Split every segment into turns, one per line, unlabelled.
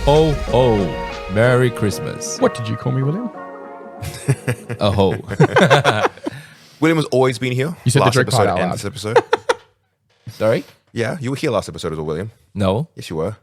Ho, ho. Merry Christmas.
What did you call me, William?
A ho.
William has always been here.
You said the
last
joke
episode
part out
and
loud.
this episode.
Sorry?
Yeah, you were here last episode as well, William.
No.
Yes, you were.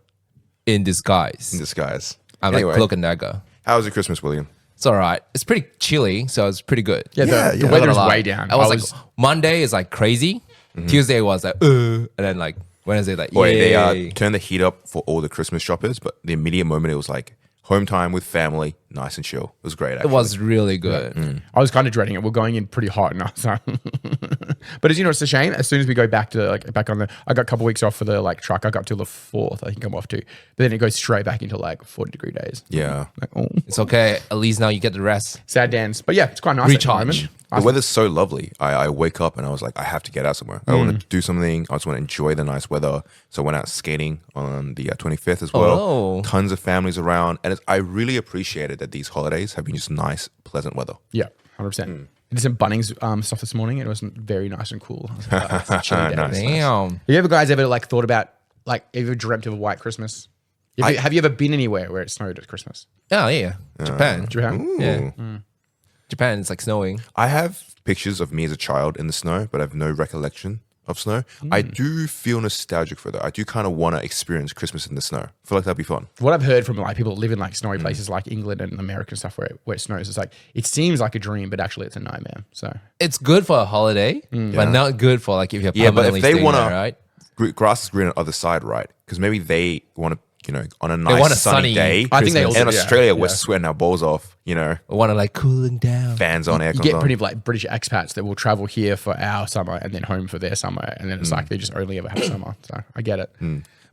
In disguise.
In disguise.
I'm
Anyway,
like cloak and dagger.
how was your Christmas, William?
It's all right. It's pretty chilly, so it's pretty good.
Yeah,
Yeah,
the
yeah.
weather
Not
is
a lot.
way down.
I was like, Monday is like crazy. Tuesday was like, and then like Wednesday, like,
Boy,
yay.
they turned the heat up for all the Christmas shoppers, but the immediate moment it was like home time with family, nice and chill. It was great,
It
actually.
was really good.
I was kind of dreading it. We're going in pretty hot now, so. But as you know, it's a shame. As soon as we go back to like back on the, I got a couple weeks off for the like truck. I got till the 4th. I think I'm off to. But then it goes straight back into like 40-degree days.
Yeah.
Like, oh,
It's okay. At least now you get the rest.
sad dance. But yeah, it's quite nice.
Recharge.
At the moment.
The weather's so lovely. I wake up and I was like, I have to get out somewhere. I want to do something. I just want to enjoy the nice weather. So I went out skating on the 25th as well.
Oh.
Tons of families around. And I really appreciated that these holidays have been just nice, pleasant weather.
Yeah, 100%. I did some Bunnings stuff this morning. It was very nice and cool. I was like, oh, it's a chilly day.
Nice.
Damn.
Have you ever guys ever like thought about like ever dreamt of a white Christmas? Have you ever been anywhere where it snowed at Christmas?
Oh, yeah. Japan.
Do you have?
Yeah. Japan, it's like snowing.
I have pictures of me as a child in the snow, but I have no recollection of snow. I do feel nostalgic for that. I do kind of want to experience Christmas in the snow. I feel like that'd be fun.
What I've heard from like people that live in like snowy places like England and America and stuff where it snows, it's like it seems like a dream, but actually it's a nightmare. So
It's good for a holiday, but not good for like if you're
Yeah, but
permanently
if they
staying
want
there,
to,
right?
grass is green on the other side, right? Because maybe they want to, on a
want
nice
a
sunny
sunny
day.
I think they also
in
yeah,
Australia, we're
yeah.
sweating our balls off,
I want to like cooling down.
fans on,
You
aircon
get
on.
plenty of like British expats that will travel here for our summer and then home for their summer, and then it's like they just only ever have summer. So I get it.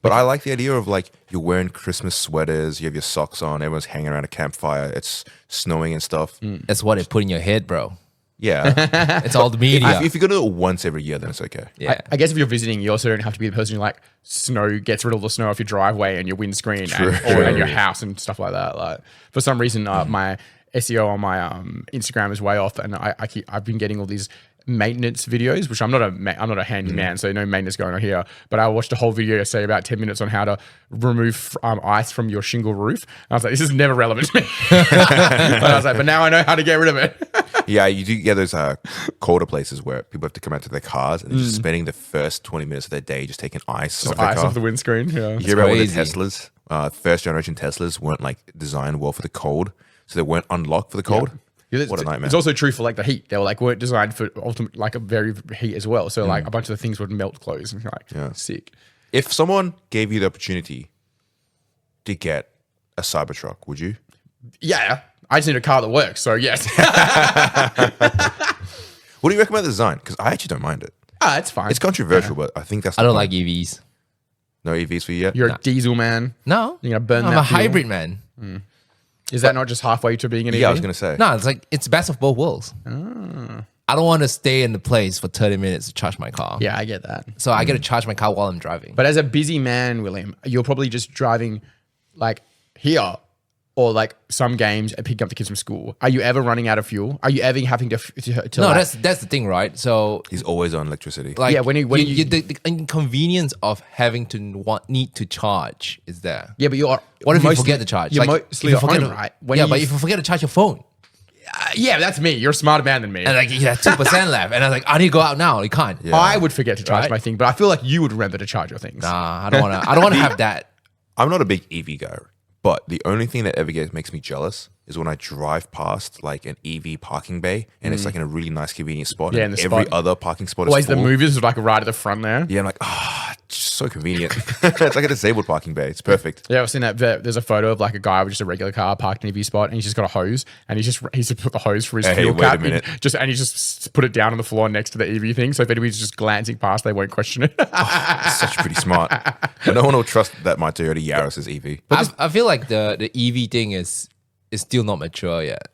But I like the idea of like you're wearing Christmas sweaters, you have your socks on, everyone's hanging around a campfire, it's snowing and stuff.
That's what they put in your head, bro.
Yeah.
It's all the media.
if you're going to do it once every year, then it's okay.
Yeah.
I guess if you're visiting, you also don't have to be the person who like snow gets rid of all the snow off your driveway and your windscreen and your house and stuff like that. Like for some reason, my SEO on my Instagram is way off, and I've been getting all these maintenance videos, which I'm not a handyman, so no maintenance going on here. But I watched a whole video, say about 10 minutes on how to remove ice from your shingle roof. And I was like, this is never relevant to me. But I was like, but now I know how to get rid of it.
Yeah, you do get those colder places where people have to come out to their cars and they're just spending the first 20 minutes of their day just taking ice off their
Ice
car.
off the windscreen. Yeah.
You hear about when the
crazy.
Teslas, first generation Teslas weren't like designed well for the cold, so they weren't unlocked for the cold.
Yeah,
What a nightmare.
It's also true for like the heat. They were like weren't designed for ultimate like a very heat as well. So like a bunch of the things would melt clothes and you're like sick.
If someone gave you the opportunity to get a Cybertruck, would you?
Yeah, I just need a car that works. So yes,
What do you recommend the design? Because I actually don't mind it.
it's fine.
It's controversial, but I think that's
I
the
don't
point.
like EVs.
No EVs for you yet?
You're a diesel man.
No.
You're gonna burn
I'm
that
a
fuel?
hybrid man.
Is that not just halfway to being an EV?
Yeah, I was going to say.
No, it's like it's best of both worlds. I don't want to stay in the place for 30 minutes to charge my car.
Yeah, I get that.
So I get to charge my car while I'm driving.
But as a busy man, William, you're probably just driving like here or like some games and picking up the kids from school. Are you ever running out of fuel? Are you ever having to
no,
like,
that's the thing, right? So
He's always on electricity.
like
Yeah, when you-
the inconvenience of having to need to charge is there.
yeah, but you're
What if you
mostly-
forget to charge?
You're
Like,
mostly
if you
at
forget
home,
to-
right? When
yeah,
you-
but if you forget to charge your phone
yeah, that's me. You're a smarter man than me.
and like you have 2% left, and I was like, I need to go out now. You can't.
Yeah.
I would forget to charge
Right?
my thing, but I feel like you would remember to charge your things.
Nah, I don't want to. I don't want to have that.
I'm not a big EV guy, but the only thing that ever makes me jealous is when I drive past like an EV parking bay and it's like in a really nice convenient spot.
Yeah,
and
in the
every
spot.
other parking spot
Always
is
the
full.
movies with like right at the front there.
Yeah, I'm like, it's just so convenient. It's like a disabled parking bay. It's perfect.
Yeah, I've seen that. There's a photo of like a guy with just a regular car parked in an EV spot, and he's just got a hose, and he's just put the hose for his
Hey,
fuel
wait a
cap,
minute.
and he just put it down on the floor next to the EV thing. So if anybody's just glancing past, they won't question it.
It's such pretty smart. But no one will trust that my Toyota Yaris is EV.
I feel like the EV thing is still not mature yet.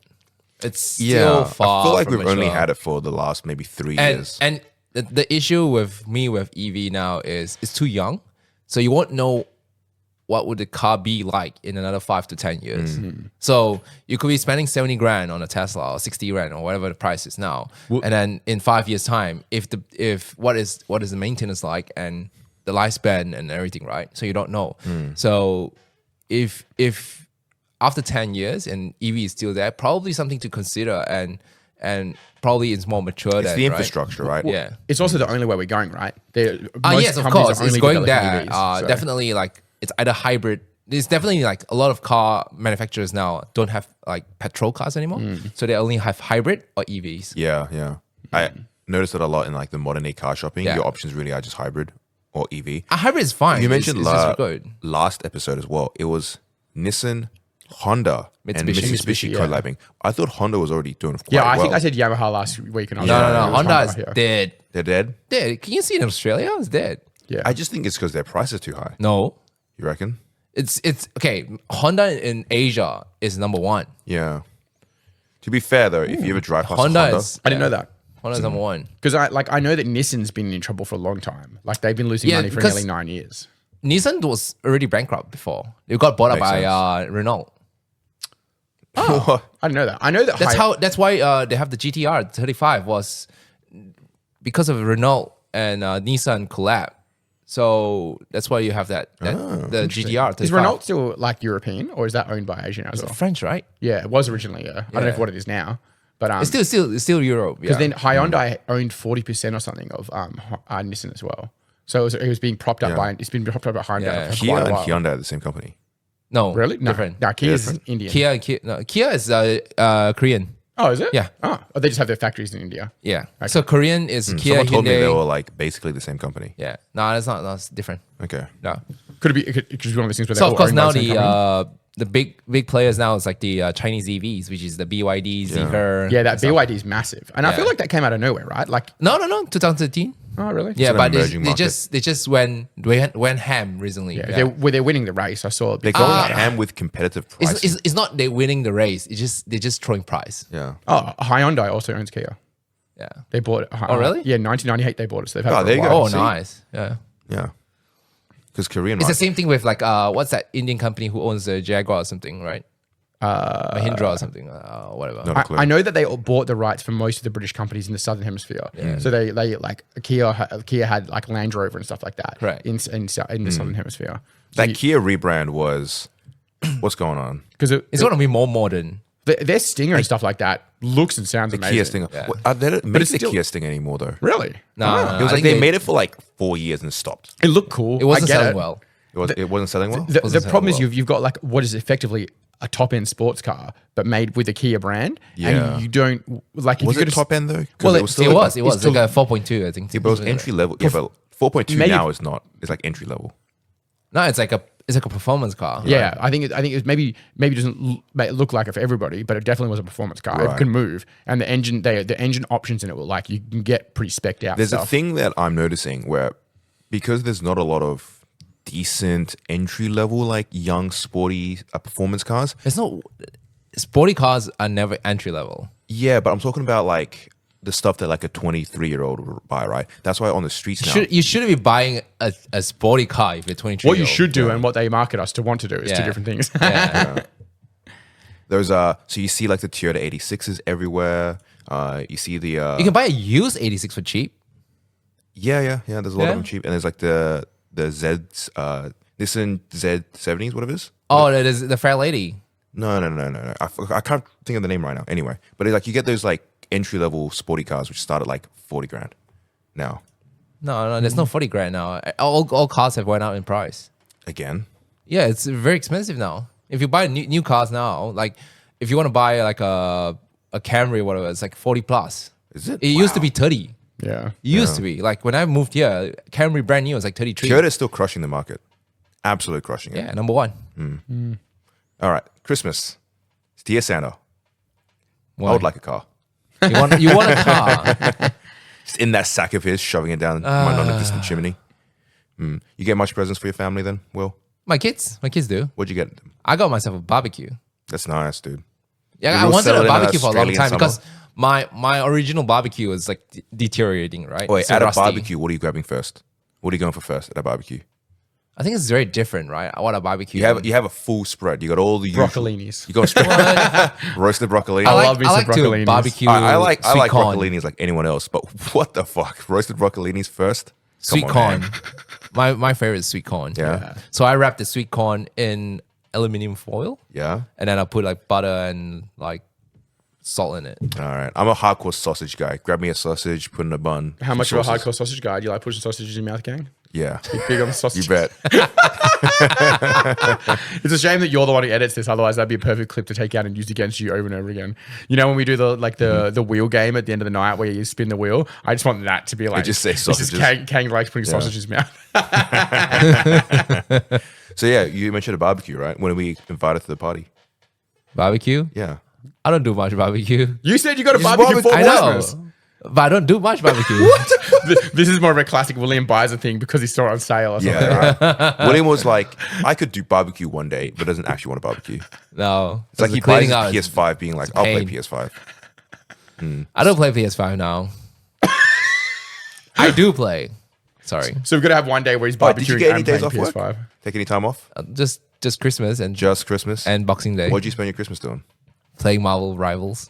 It's still
Yeah,
far.
I feel like
from
we've only
mature.
had it for the last maybe 3
and
years.
and the issue with me with EV now is it's too young, so you won't know what would the car be like in another 5 to 10 years. So you could be spending 70 grand on a Tesla or 60 grand or whatever the price is now, and then in 5 years time, if what is the maintenance like and the lifespan and everything, right? So you don't know. So if after 10 years and EV is still there, probably something to consider and probably it's more mature.
It's the infrastructure, right?
Yeah.
It's also the only way we're going, right?
Yes, of course. It's going there. Definitely like it's either hybrid. There's definitely like a lot of car manufacturers now don't have like petrol cars anymore. So they only have hybrid or EVs.
Yeah. I noticed it a lot in like the modern day car shopping.
Yeah.
Your options really are just hybrid or EV.
A hybrid is fine.
You mentioned
it's just good.
last episode as well. It was Nissan, Honda, and Mitsubishi collabing. I thought Honda was already doing quite well.
I think I said Yamaha last week. And
No. Honda is
yeah.
dead.
They're dead?
Dead. Can you see it in Australia? It's dead.
Yeah.
I just think it's because their price is too high.
No.
You reckon?
It's okay. Honda in Asia is number one.
Yeah. To be fair though, if you ever drive past
Honda
Honda,
is.
I didn't know that.
Honda's number one.
Because I know that Nissan's been in trouble for a long time. Like they've been losing money for
because-
nearly 9 years.
Nissan was already bankrupt before. They got bought up
Makes
by Renault.
I didn't know that. I know that.
That's why they have the GTR 35 was because of Renault and Nissan collab. So that's why you have that the GTR 35.
Is Renault still like European or is that owned by Asian as well?
French, right?
Yeah, it was originally. Yeah. I don't know what it is now, but
It's still Europe.
because
Yeah.
then Hyundai owned 40% or something of Nissan as well. So it was being propped up by it's been propped up by Hyundai
Yeah.
for
Kia
quite a
and
while.
Hyundai are the same company.
No,
Really? No,
different.
no, Kia is Indian.
Kia is Korean.
Oh, is it?
Yeah.
Oh, they just have their factories in India.
Yeah. So Korean is Kia,
Someone told me they
Hyundai.
were like basically the same company.
Yeah. No, that's not. That's different.
Okay.
No.
Could it be because one of those things where
So
they're
of course
all owned by
now
the same company?
the big players now is like the Chinese EVs, which is the BYD, Zeekr.
Yeah, that BYD is massive, and I feel
Yeah.
like that came out of nowhere, right? Like,
No, 2013.
oh really?
Yeah,
an
but
emerging
they
market.
just went ham recently.
Yeah,
Yeah.
they're winning the race. I saw.
They're going ham with competitive prices.
It's not they winning the race. They're just throwing price.
Yeah.
Oh, Hyundai also owns Kia.
Yeah.
They bought it.
Oh, really?
Yeah, 1998 they bought it. So they've had
Oh,
it for
there
a
you
while.
go.
Oh,
see?
nice. Yeah.
Yeah. Because Korean,
It's
right?
the same thing with like what's that Indian company who owns the Jaguar or something, right? Mahindra or something, whatever.
Not a clue.
I know that they all bought the rights for most of the British companies in the southern hemisphere. So they like Kia had like Land Rover and stuff like that.
Right.
In the southern hemisphere.
That Kia rebrand was what's going on?
Because
It's gonna be more modern.
their Stinger and stuff like that looks and sounds
The
amazing.
Kia Stinger.
Yeah.
They don't make
it's
the
still-
Kia Stinger anymore though.
Really?
No,
Oh.
no,
It was
I
like
think
they made it for like 4 years and stopped.
It looked cool.
It wasn't
I get
selling
it.
well.
It wasn't selling well.
The
Wasn't
problem is
selling well.
you've got like what is effectively a top end sports car, but made with the Kia brand.
Yeah.
And you don't like.
Was
if you
it top end though? 'Cause
Well,
it was
It
still
was
it's still-
like a 4.2, I think.
Yeah, but it was entry level. Yeah, but 4.2
Maybe-
now is not. It's like entry level.
No, it's like a performance car.
Yeah, I think it was maybe it doesn't look like it for everybody, but it definitely was a performance car. It
Right.
can move, and the engine options in it were like you can get pretty specced out.
There's
stuff.
a thing that I'm noticing where because there's not a lot of decent entry level like young sporty performance cars.
It's not. Sporty cars are never entry level.
Yeah, but I'm talking about like the stuff that like a 23-year-old would buy, right? That's why on the streets now.
You shouldn't be buying a sporty car if you're 23.
What you should do and what they market us to want to do is two
Yeah.
different things.
Yeah.
There's so you see like the Toyota 86s everywhere. You see the
You can buy a used 86 for cheap.
yeah. There's a lot
Yeah.
of them cheap, and there's like the Z's, Nissan Z70s, whatever it is.
Oh, that is the fair lady.
No. I can't think of the name right now. Anyway, but it's like you get those like entry level sporty cars which start at like 40 grand now.
No, there's no 40 grand now. All cars have went out in price.
Again,
Yeah, it's very expensive now. If you buy new cars now, like if you want to buy like a Camry or whatever, it's like 40 plus.
is it?
It used to
Wow.
be 30.
Yeah.
It used to be. Like when I moved here, Camry brand new was like 33.
Toyota's still crushing the market. Absolutely crushing it.
Yeah, number one.
All right, Christmas. Dear Santa,
Why?
I would like a car.
You want a car?
Just in that sack of his, shoving it down my non-existent chimney. You get much presents for your family then, Will?
My kids do.
What'd you get them?
I got myself a barbecue.
That's nice, dude.
Yeah,
You
I
will
wanted
sell it
a
in
barbecue for a long
Australian
time
summer?
because my original barbecue was like deteriorating, right?
Wait,
So
at
rusty.
a barbecue, what are you grabbing first? What are you going for first at a barbecue?
I think it's very different, right? I want a barbecue.
You have a full spread. You got all the usual-
Broccolinis.
You got roasted broccoli.
I
love me some
like to
broccolinis.
barbecue.
I like
sweet corn.
broccolinis like anyone else, but what the fuck? Roasted broccolinis first? Come
Sweet
on,
corn.
man.
My favorite is sweet corn.
Yeah.
So I wrap the sweet corn in aluminium foil,
Yeah.
and then I put like butter and like salt in it.
All right. I'm a hardcore sausage guy. Grab me a sausage, put in a bun.
How
some
much of a
sauces.
hardcore sausage guy? Do you like pushing sausages in your mouth, gang?
Yeah.
Big on the sausage.
You bet.
It's a shame that you're the one who edits this. Otherwise, that'd be a perfect clip to take out and use against you over and over again. You know when we do the wheel game at the end of the night where you spin the wheel? I just want that to be like
just say
this is
sausages.
Kang likes putting sausages in his mouth.
So yeah, you mentioned a barbecue, right? When we invited to the party.
Barbecue?
Yeah.
I don't do much barbecue.
You said you got a
just
barbecue for
I know,
Christmas.
but I don't do much barbecue.
This is more of a classic William buys a thing because he saw it on sale or something.
Yeah.
Right?
William was like, I could do barbecue one day, but doesn't actually want to barbecue.
No,
It's like
the
he plays
cleaning out
his
is-
PS5 being like, I'll play
pain.
PS5.
I don't play PS5 now. I do play. Sorry,
So we've got to have one day where he's
Oh, did you
barbecuing
get any
and
days
playing
off work?
PS5.
Take any time off?
just Christmas and
Just Christmas?
and Boxing Day.
What'd you spend your Christmas doing?
Playing Marvel Rivals.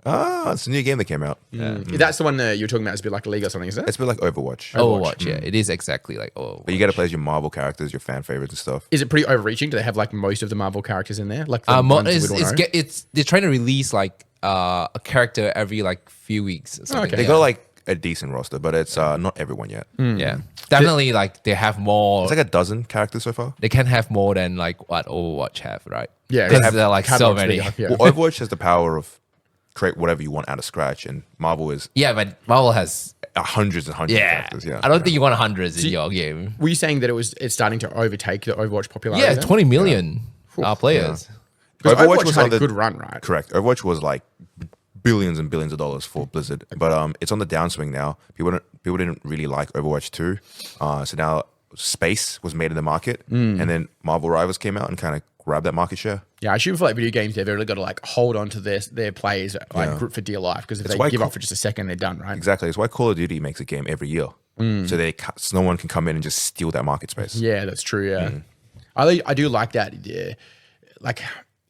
Ah, it's a new game that came out.
That's the one that you're talking about. It's a bit like a League or something, is it?
It's a bit like Overwatch.
Overwatch, yeah, it is exactly like Overwatch.
But you get to play as your Marvel characters, your fan favorites and stuff.
Is it pretty overreaching? Do they have like most of the Marvel characters in there? Like the ones
it's,
we'd all know?
it's they're trying to release like a character every like few weeks. Or something.
Okay.
They
Yeah.
got like a decent roster, but it's not everyone yet.
Yeah, definitely like they have more.
It's like a dozen characters so far.
They can have more than like what Overwatch have, right?
Yeah,
because
have
they're like so
catalog's
many.
bigger, yeah.
Well, Overwatch has the power of create whatever you want out of scratch, and Marvel is
Yeah, but Marvel has
hundreds and hundreds of
yeah.
characters. Yeah,
I don't think you want hundreds in your game.
Were you saying that it's starting to overtake the Overwatch popularity?
Yeah,
then?
20 million players.
Because Overwatch
was
had
on
a
the
good run, right?
correct. Overwatch was like billions and billions of dollars for Blizzard, but it's on the downswing now. People didn't really like Overwatch 2, so now Space was made in the market, and then Marvel Rivals came out and kind of grabbed that market share.
Yeah, I assume for like video games, they've really got to like hold on to their players like for dear life because if they
why
give
Call-
up for just a second, they're done, right?
Exactly. It's why Call of Duty makes a game every year, so no one can come in and just steal that market space.
Yeah, that's true. Yeah, I do like that. Yeah, like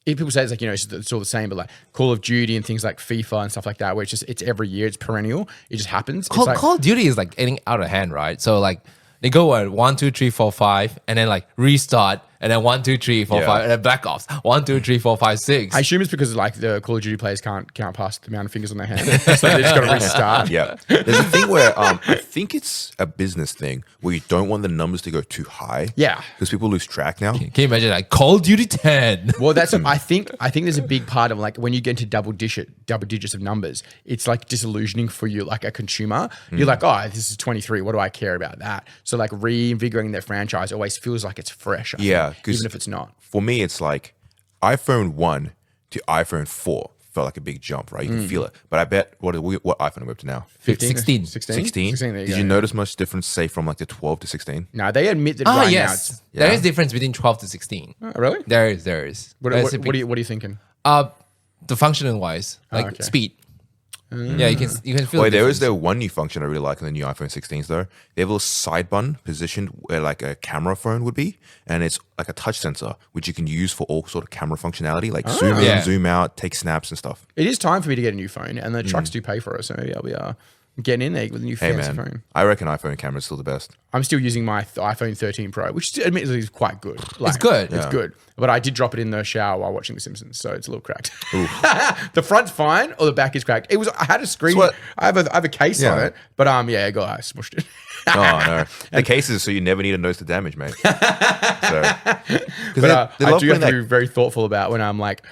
if people say it's like it's all the same, but like Call of Duty and things like FIFA and stuff like that, where it's every year, it's perennial, it just happens. It's like,
Call of Duty is like getting out of hand, right? So like they go at 1, 2, 3, 4, 5, and then like restart, and then 1, 2, 3, 4,
Yeah.
5, and then Black Ops 1, 2, 3, 4, 5, 6.
I assume it's because like the Call of Duty players can't count past the amount of fingers on their hand, so they just got to restart.
Yeah, there's a thing where I think it's a business thing where you don't want the numbers to go too high.
Yeah.
because people lose track now.
Can you imagine like Call of Duty 10?
Well, that's I think there's a big part of like when you get into double digits of numbers, it's like disillusioning for you, like a consumer. You're like, oh, this is 23. What do I care about that? So like reinvigorating their franchise always feels like it's fresh. I
Yeah,
think,
'cause-
even if it's not.
For me, it's like iPhone 1 to iPhone 4 felt like a big jump, right? You can feel it. But I bet what iPhone are we up to now?
16.
16?
there you
Did
go.
you notice much difference, say, from like the 12 to 16?
No, they admit that
Ah,
right
yes.
now.
There is difference between 12 to 16.
It's, really?
There is.
What
There's a
are
big-
you thinking?
the functional wise, like
okay.
speed. Yeah, you can feel.
Wait,
the
there is
difference.
one new function I really like in the new iPhone 16s though. They have a little side button positioned where like a camera phone would be, and it's like a touch sensor which you can use for all sort of camera functionality, like zoom in,
Yeah.
zoom out, take snaps and stuff.
It is time for me to get a new phone, and the trucks do pay for it, so maybe I'll be getting in there with a new
Hey
fancy
man,
phone.
I reckon iPhone camera's still the best.
I'm still using my iPhone 13 Pro, which admittedly is quite good. Like,
good.
It's good. But I did drop it in the shower while watching The Simpsons, so it's a little cracked. The front's fine, or the back is cracked. I had a screen.
what-
I have a case on
Yeah.
it, but I smushed it.
Oh no, the cases so you never need to notice the damage, mate. So,
But
they
I
love
do have
putting
to
that-
be very thoughtful about when I'm like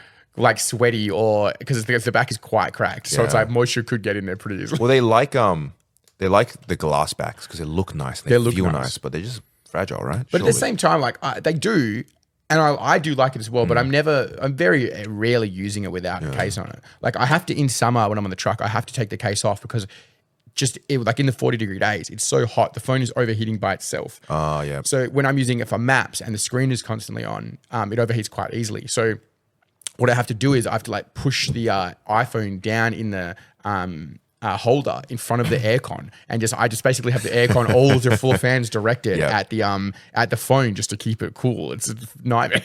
sweaty or because the back is quite cracked, so it's
Yeah.
like moisture could get in there pretty easily.
Well, they like the glass backs because they look nice and they
look
feel
nice.
nice, but they're just fragile, right?
But at the
Surely.
same time, like they do, and I do like it as well. But I'm very rarely using it without a case on it. Like I have to in summer when I'm on the truck, I have to take the case off because like in the 40-degree days, it's so hot. The phone is overheating by itself.
Oh yeah.
So when I'm using it for maps and the screen is constantly on, it overheats quite easily. So what I have to do is I have to like push the iPhone down in the holder in front of the aircon, and I just basically have the aircon, all of the full fans directed
Yeah.
at the phone just to keep it cool. It's a nightmare.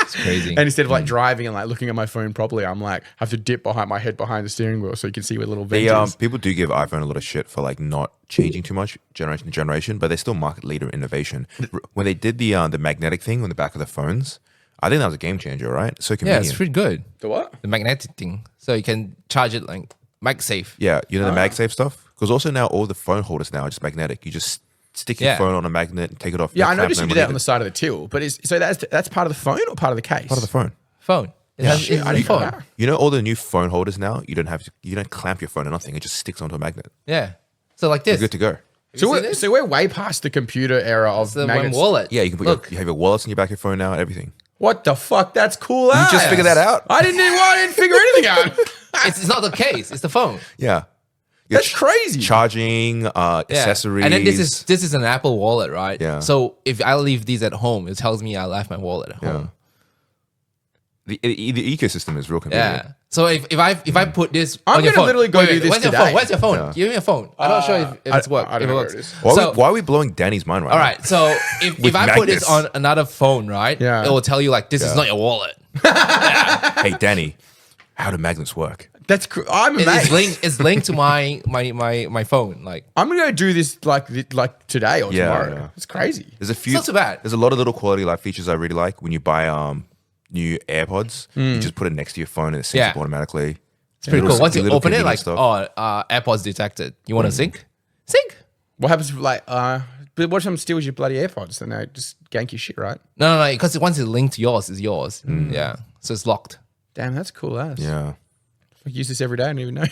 It's crazy.
And instead of like driving and like looking at my phone properly, I'm like have to dip my head behind the steering wheel so you can see where the little vent is.
People do give iPhone a lot of shit for like not changing too much generation to generation, but they're still market leader in innovation. When they did the magnetic thing on the back of the phones, I think that was a game changer, right? So
Yeah,
convenient.
it's pretty good.
The what?
The magnetic thing, so you can charge it like MagSafe.
Yeah, you know the MagSafe stuff? Because also now all the phone holders now are just magnetic. You just stick your
Yeah.
phone on a magnet and take it off.
Yeah,
your
I
clamp
noticed you
and
did
leave
that on the side of the till. But so that's part of the phone or part of the case?
Part of the phone.
Phone. It has,
Shit,
it's
I
a
didn't know
phone.
that.
You know all the new phone holders now, you don't clamp your phone or nothing. It just sticks onto a magnet.
Yeah. So like this.
You're good to go.
So
you seen
we're,
this?
so we're way past the computer era of
It's the one
magnets.
wallet.
Yeah, you can put
Look.
you have your wallets in your back of your phone now and everything.
What the fuck? That's cool. You
just figured that out?
I didn't figure anything out.
It's not the case. It's the phone.
Yeah. Your
That's crazy.
Charging,
Yeah.
accessories.
And then this is an Apple wallet, right?
Yeah.
So if I leave these at home, it tells me I left my wallet at home.
the ecosystem is real convenient.
Yeah. So if I put this,
I'm
on your
gonna
phone,
literally go do this
where's your
today.
phone? Where's your phone?
Yeah.
Give me your phone. I'm not sure if it's work.
I don't
if
know
it
where
works.
it is.
Why are we blowing Danny's mind right
All
now?
right. So if
With
I put this
magnets.
on another phone, right?
Yeah.
It will tell you like this is
Yeah.
not your wallet.
Hey, Danny, how do magnets work?
That's I'm amazed.
It's linked to my phone. Like
I'm gonna go do this like today or
Yeah,
tomorrow.
yeah.
It's crazy.
There's a few.
not so bad.
There's a lot of little quality life features I really like. When you buy new AirPods, you just put it next to your phone and it syncs
Yeah.
up automatically.
it's pretty cool. Once you
little
open it,
convenient
like
stuff.
AirPods detected. You want to sync? Sync.
What happens if but what if someone steals your bloody AirPods? Then they just gank your shit, right?
No, because once it's linked to yours, it's yours. Yeah. So it's locked.
Damn, that's cool ass.
Yeah.
I use this every day. I don't even know.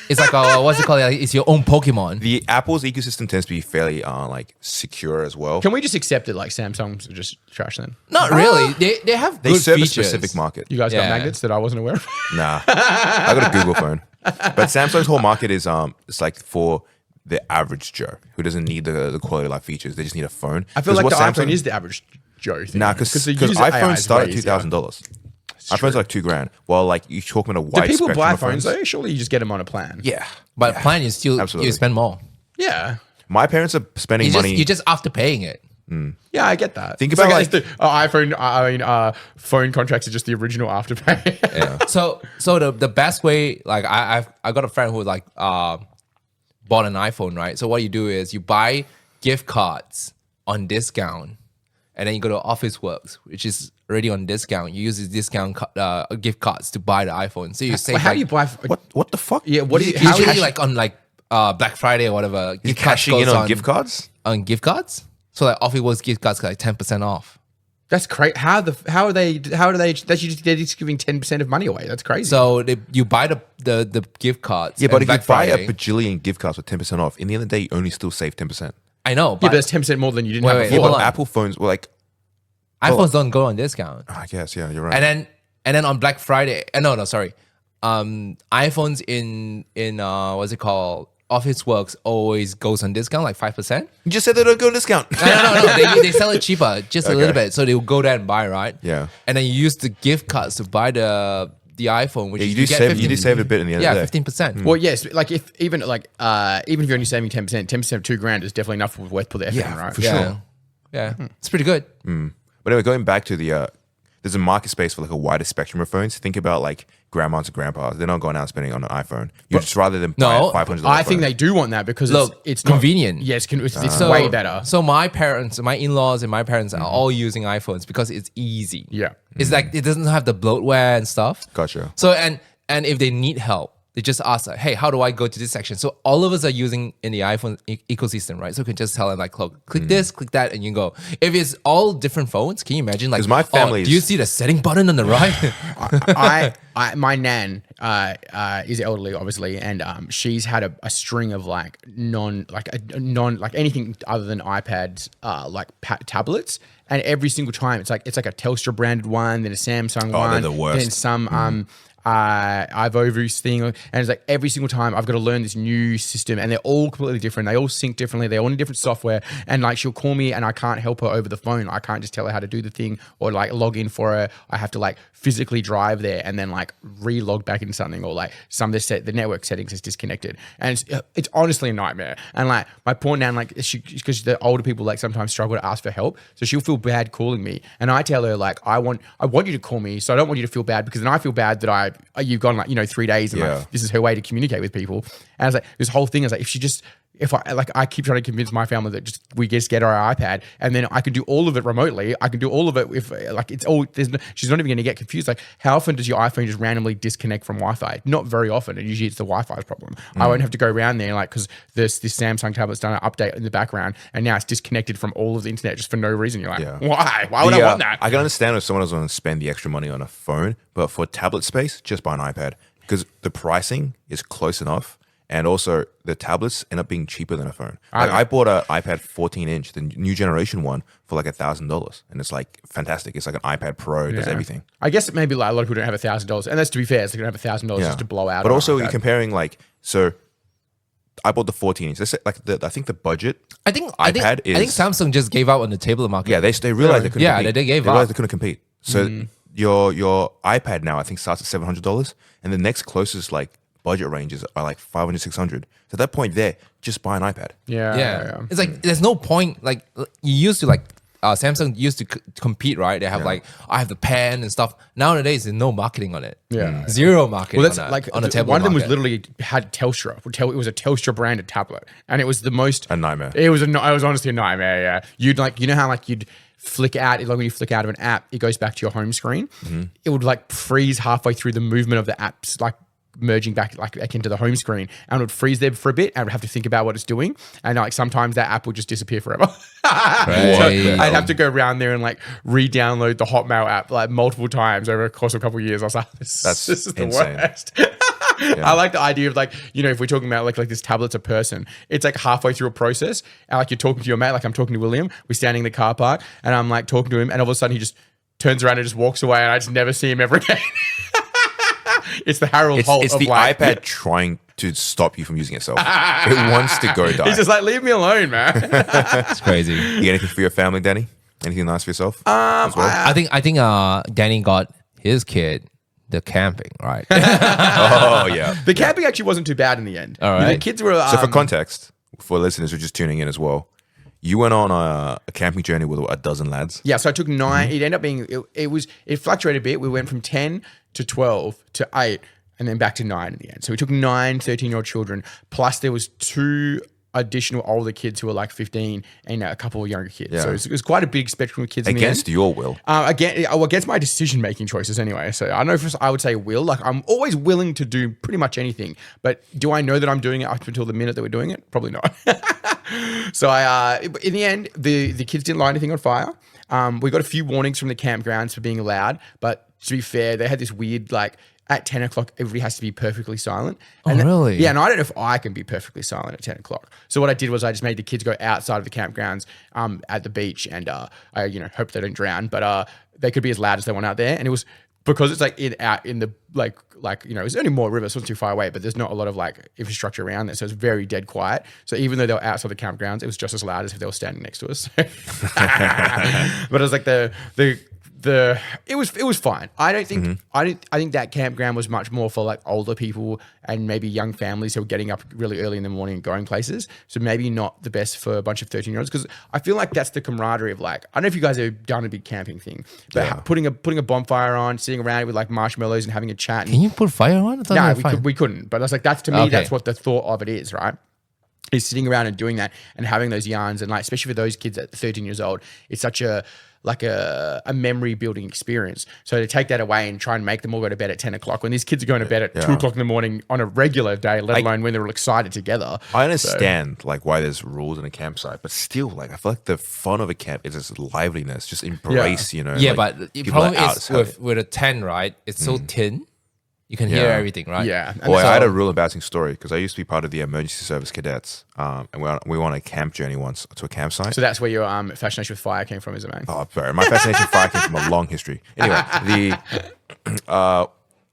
It's like what's it called? Like, it's your own Pokemon.
The Apple's ecosystem tends to be fairly like secure as well.
Can we just accept it like Samsung's are just trash then?
Not really. They have
They
good
serve
features.
a specific market.
You guys got
Yeah.
magnets that I wasn't aware of?
Nah, I got a Google phone, but Samsung's whole market is it's like for the average Joe who doesn't need the quality of life features. They just need a phone.
I feel
'Cause
like the
what
iPhone is the average Joe thing.
Nah, because
the user AI
iPhones
is
start
way
at
easier.
$2,000. iPhones are like $2,000. Well, like you're talking about a
Do
wide
people
spectrum
buy
of
phones though? Surely you just get them on a plan.
Yeah,
But plan you still
Absolutely.
you spend more.
Yeah.
my parents are spending money.
You're just after paying it.
Yeah, I get that.
Think
It's
about,
like the iPhone. Phone contracts are just the original Afterpay.
So the best way, like I got a friend who like bought an iPhone, right? So what you do is you buy gift cards on discount, and then you go to Officeworks, which is already on discount. You use the discount gift cards to buy the iPhone. So you save.
Well, how
like,
do you buy?
what the fuck?
Yeah, what do you? How
Usually
cash-
like on like Black Friday or whatever.
You're
gift cards
cashing in
goes
on gift cards?
on gift cards. So like Officeworks gift cards got like 10% off.
That's crazy. How are they? They're just giving 10% of money away. That's crazy.
So you buy the gift cards.
Yeah, but
and
if
Black
you buy
Friday,
a bajillion gift cards with 10% off, in the end of the day, you only still save 10%.
I know,
yeah,
but
but that's 10% more than you didn't
Wait,
have
wait,
Yeah,
before.
hold
but
on.
Apple phones were like,
iPhones don't go on discount.
I guess, yeah, you're right.
And then on Black Friday, no, sorry. iPhones in what's it called? Officeworks always goes on discount, like 5%.
you just said they don't go on discount.
No. They sell it cheaper, just a
Okay.
little bit. So they'll go there and buy, right?
Yeah.
And then you use the gift cards to buy the iPhone, which
Yeah,
is
you
get
save
15
you do save a bit in the end
Yeah,
of the day.
15%.
Well, yes, like if even if you're only saving 10%, 10% of $2,000 is definitely enough worth put the effort in, right?
for
Yeah.
sure.
Yeah. It's pretty good.
But anyway, going back to the, there's a market space for like a wider spectrum of phones. Think about like grandmas and grandpas. They're not going out and spending on an iPhone. You'd just rather than buy
No,
a $500
I think
phone.
they do want that because
Look,
it's not
convenient.
Yes, it's
So-
way better.
So my parents, my in-laws and my parents are all using iPhones because it's easy.
Yeah.
It's like it doesn't have the bloatware and stuff.
Gotcha.
So and if they need help, they just ask like, hey, how do I go to this section? So all of us are using in the iPhone ecosystem, right? So you can just tell them like, look, click this, click that, and you go. If it's all different phones, can you imagine like
'Cause my family
do you
is-
see the setting button on the right?
My nan is elderly, obviously, and she's had a string of like anything other than iPads, tablets, and every single time it's like a Telstra branded one, then a Samsung
they're
one,
the worst.
then some iVovus thing, and it's like every single time I've got to learn this new system, and they're all completely different. They all sync differently. They all need different software, and like she'll call me, and I can't help her over the phone. I can't just tell her how to do the thing or like log in for her. I have to like physically drive there and then like re-log back into something, or like some of the network settings is disconnected, and it's honestly a nightmare. And like my poor nan, like because the older people like sometimes struggle to ask for help, so she'll feel bad calling me, and I tell her like I want you to call me, so I don't want you to feel bad, because then I feel bad that you've gone like 3 days and
Yeah.
like, this is her way to communicate with people. And I was like, this whole thing is like, if she just if I keep trying to convince my family that we just get our iPad and then I can do all of it remotely. I can do all of it if it's all. She's not even going to get confused. Like, how often does your iPhone just randomly disconnect from Wi-Fi? Not very often, and usually it's the Wi-Fi's problem. I won't have to go around there because this Samsung tablet's done an update in the background and now it's disconnected from all of the internet just for no reason. You're like, why? Why would I want that?
I can understand if someone doesn't want to spend the extra money on a phone, but for tablet space, just buy an iPad because the pricing is close enough. And also, the tablets end up being cheaper than a phone. I bought an iPad 14-inch, the new generation one, for like $1,000, and it's like fantastic. It's like an iPad Pro, does everything.
I guess it maybe like a lot of people don't have $1,000, and that's to be fair. It's like they don't have $1,000 just to blow out.
But also, you're comparing like so. I bought the 14-inch. That's like I think the budget.
I think Samsung just gave up on the tablet market.
Yeah, they realized they couldn't.
Yeah,
compete.
they gave
They
up.
realized they couldn't compete. So your iPad now I think starts at $700, and the next closest like budget ranges are like 500, 600. So at that point there, just buy an iPad.
Yeah. It's like there's no point. Like you used to Samsung used to compete, right? They have like I have the pen and stuff. Nowadays, there's no marketing on it.
Yeah,
zero marketing.
Well, that's
on
like
on a tablet.
One of them was
market.
literally had Telstra. It was a Telstra branded tablet, and it was the most
A nightmare.
It was honestly a nightmare. Yeah, you'd like how like you'd flick out. Like when you flick out of an app, it goes back to your home screen. It would like freeze halfway through the movement of the apps, like merging back into the home screen, and it would freeze there for a bit and I would have to think about what it's doing, and like sometimes that app would just disappear forever. So I'd have to go around there and like re-download the Hotmail app like multiple times over the course of a couple of years. I was like, this is the
insane.
worst. I like the idea of like, if we're talking about like this tablet's a person, it's like halfway through a process and like you're talking to your mate, like I'm talking to William, we're standing in the car park and I'm like talking to him and all of a sudden he just turns around and just walks away and I just never see him ever again. It's the Harold Holt.
It's the iPad trying to stop you from using itself. It wants to go die.
He's just like, leave me alone, man.
It's crazy.
You get anything for your family, Danny? Anything nice for yourself? As well?
I think Danny got his kid the camping, right?
Oh yeah.
The camping actually wasn't too bad in the end.
All right.
The kids were.
So for context, for listeners who are just tuning in as well, you went on a camping journey with a dozen lads.
Yeah, so I took 9. It ended up being it fluctuated a bit. We went from 10 to 12 to 8 and then back to 9 in the end. So we took 9 13-year-old children, plus there was 2 additional older kids who were like 15 and a couple of younger kids.
Yeah.
So it was quite a big spectrum of kids
Against
in the end.
your will.
Against my decision-making choices anyway. So I know I would say will. Like I'm always willing to do pretty much anything. But do I know that I'm doing it up until the minute that we're doing it? Probably not. So in the end, the kids didn't light anything on fire. We got a few warnings from the campgrounds for being loud. But to be fair, they had this weird like, at 10 o'clock, everybody has to be perfectly silent. And
really?
Yeah, and I don't know if I can be perfectly silent at 10 o'clock. So what I did was I just made the kids go outside of the campgrounds at the beach and I hope they don't drown, but they could be as loud as they want out there. And it was because it's like out in the it's only more river, so it's not too far away, but there's not a lot of like infrastructure around there. So it's very dead quiet. So even though they were outside the campgrounds, it was just as loud as if they were standing next to us. But it was like it was fine. I think that campground was much more for like older people and maybe young families who are getting up really early in the morning and going places. So maybe not the best for a bunch of 13-year-olds because I feel like that's the camaraderie of like, I don't know if you guys have done a big camping thing, but putting a bonfire on, sitting around with like marshmallows and having a chat.
Can you put fire on? I thought
No,
you were fine.
we couldn't. But I was like, that's what the thought of it is, right? Is sitting around and doing that and having those yarns and like, especially for those kids at 13 years old, it's such a memory building experience. So to take that away and try and make them all go to bed at 10 o'clock when these kids are going to bed at 2 o'clock in the morning on a regular day, let alone when they're all excited together.
I understand like why there's rules in a campsite, but still like I feel like the fun of a camp is just liveliness, just embrace,
Yeah,
like,
but the
people
problem
are
is
out.
with a tent, right? It's so thin. You can hear everything, right?
Yeah.
Well, I had a real embarrassing story because I used to be part of the emergency service cadets, and we went on a camp journey once to a campsite.
So that's where your fascination with fire came from, is it, man?
Oh, sorry. My fascination with fire came from a long history. Anyway,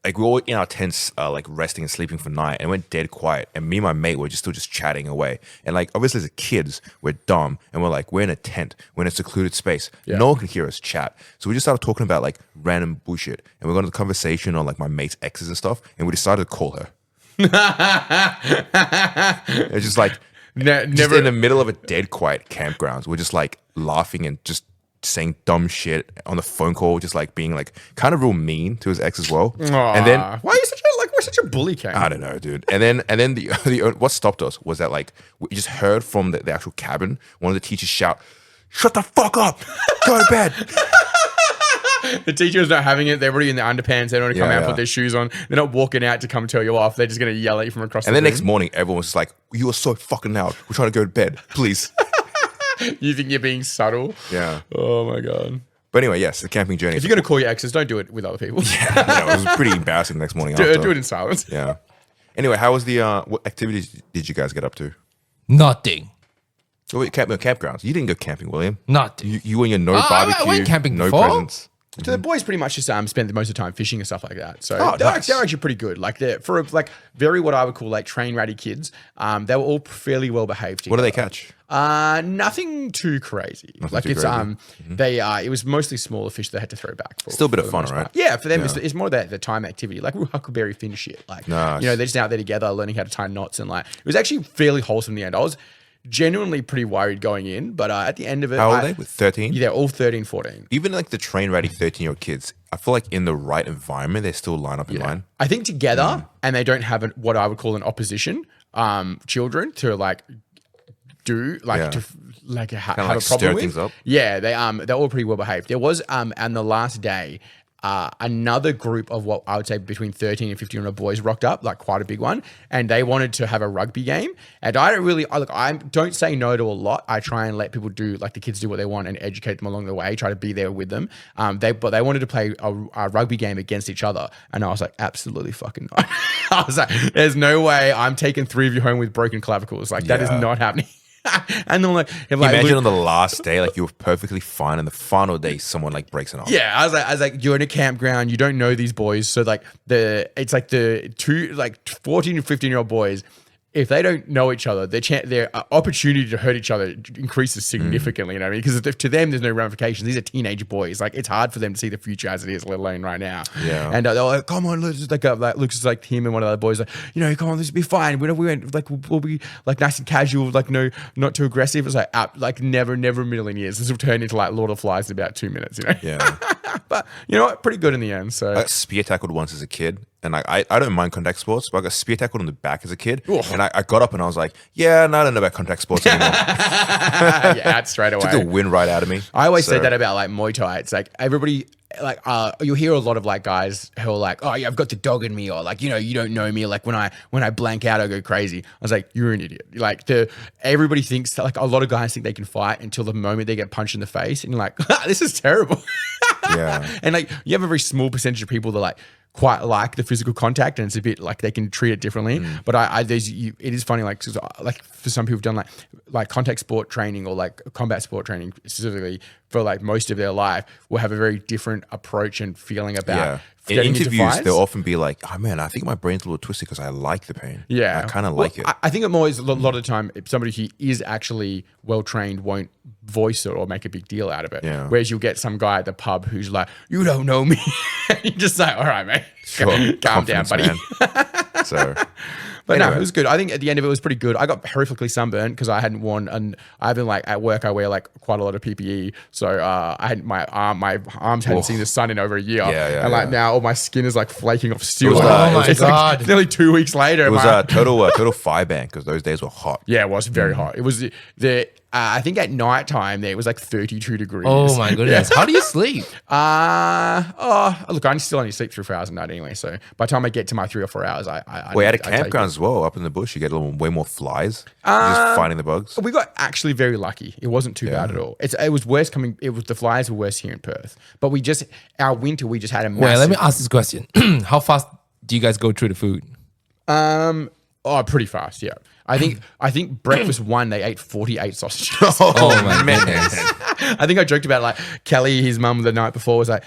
like we were all in our tents, like resting and sleeping for night, and it went dead quiet. And me and my mate were just chatting away. And like obviously as kids, we're dumb, and we're in a tent, we're in a secluded space.
Yeah.
No one can hear us chat. So we just started talking about like random bullshit, and we got into the conversation on like my mate's exes and stuff, and we decided to call her. It's just like just
Never
in the middle of a dead quiet campgrounds. We're just like laughing and just saying dumb shit on the phone call, just like being like kind of real mean to his ex as well. And then
why are you such a bully, Kane?
I don't know, dude. And then the what stopped us was that like we just heard from the actual cabin one of the teachers shout, "Shut the fuck up! Go to bed."
The teacher's not having it. They're already in their underpants. They don't want to come out and
Yeah.
put their shoes on. They're not walking out to come tell you off. They're just going to yell at you from across
And
the
then
room.
next morning, everyone was just like, "You are so fucking loud. We're trying to go to bed, please."
You think you're being subtle?
Yeah.
Oh my God.
But anyway, yes, the camping journey.
If you're going to call your exes, don't do it with other people.
it was pretty embarrassing the next morning.
do
after.
it in silence.
Yeah. Anyway, how was the what activities did you guys get up to?
Nothing.
Oh, wait, campgrounds. You didn't go camping, William.
Nothing.
You and your no
I
barbecue,
went camping
no
before.
presents.
So the boys pretty much just spend most of the time fishing and stuff like that. So
Oh,
they're,
nice.
they're actually pretty good. Like they're for like very what I would call like train ratty kids. They were all fairly well behaved.
What do they catch?
Nothing too crazy.
Nothing too crazy.
It was mostly smaller fish they had to throw back.
Still a bit
for
of
the
fun,
most
right?
part. Yeah, for them it's more that the time activity, like real huckleberry fin shit. Like
Nice.
they're just out there together, learning how to tie knots, and like it was actually fairly wholesome in the end. I was genuinely pretty worried going in, but at the end of it,
How old are they? With 13?
Yeah, they're all 13, 14.
Even like the train ready 13-year-old kids, I feel like in the right environment, they still line up in line.
I think together, and they don't have what I would call an opposition, children to like do like
Yeah.
to like have
like
a
stir
problem with.
things up.
Yeah, they're all pretty well behaved. There was on the last day. Another group of what I would say between 13 and 15-year-old boys rocked up, like quite a big one, and they wanted to have a rugby game. And I don't say no to a lot. I try and let people do, like the kids do what they want and educate them along the way, try to be there with them. But they wanted to play a rugby game against each other. And I was like, absolutely fucking not. I was like, there's no way I'm taking 3 of you home with broken clavicles. Like that is not happening. And then
Imagine on the last day, like you were perfectly fine, and the final day, someone like breaks it off.
Yeah, I was like, you're in a campground, you don't know these boys, so like it's like the 14 and 15-year-old boys. If they don't know each other, their opportunity to hurt each other increases significantly. You know what I mean? Because to them, there's no ramifications. These are teenage boys. Like it's hard for them to see the future as it is, let alone right now.
Yeah.
And they're like, "Come on, let's just like looks like him and one of the other boys. Like, come on, this will be fine. We went like we'll be like nice and casual. Like no, not too aggressive. It's like never in a million years. This will turn into like Lord of the Flies in about 2 minutes.
Yeah.
But you know what? Pretty good in the end. So
I got spear tackled once as a kid, and I don't mind contact sports, but I got spear tackled on the back as a kid, and I got up and I was like, yeah, no, I don't know about contact sports anymore.
yeah, out straight away.
Took the wind right out of me.
I always said that about like Muay Thai. It's like everybody, like you'll hear a lot of like guys who are like, oh yeah, I've got the dog in me, or like you don't know me. Like when I blank out, I go crazy. I was like, you're an idiot. Like everybody thinks like a lot of guys think they can fight until the moment they get punched in the face, and you're like, this is terrible.
Yeah.
And like you have a very small percentage of people that like quite like the physical contact, and it's a bit like they can treat it differently. But it is funny, like for some people who've done like contact sport training or like combat sport training specifically for like most of their life will have a very different approach and feeling about
In
getting into
interviews,
fights.
they'll often be like, oh man, I think my brain's a little twisted because I like the pain.
Yeah,
I kind of like it.
I think it more is a lot of the time if somebody who is actually well trained won't voice it or make a big deal out of it.
Yeah.
Whereas you'll get some guy at the pub who's like, you don't know me. You're just like, all right, mate.
Sure.
Calm down, buddy.
Man. So,
But no,
anyway.
it was good. I think at the end of it, it was pretty good. I got horrifically sunburned because I hadn't worn, and I've been like at work, I wear like quite a lot of PPE. So I had my arms hadn't seen the sun in over a year.
Yeah,
and like now all my skin is like flaking off steel.
was,
oh my
it's
God.
like nearly 2 weeks later.
it was
my-
a total fire ban because those days were hot.
yeah, it was very hot. It was I think at night time there it was like 32 degrees.
Oh my goodness. How do you sleep?
Look, I still only sleep 3 or 4 hours a night anyway. So by the time I get to my 3 or 4 hours,
We had a
I take it.
campground as well up in the bush. You get way more flies. Just finding the bugs.
We got actually very lucky. It wasn't too bad at all. It was worse coming. The flies were worse here in Perth. But our winter we just had a massive.
Wait, let me ask this question. How fast do you guys go through the food?
Pretty fast. Yeah. I think breakfast one they ate 48 sausages.
Oh my goodness.
I think I joked about like Kelly, his mum the night before was like,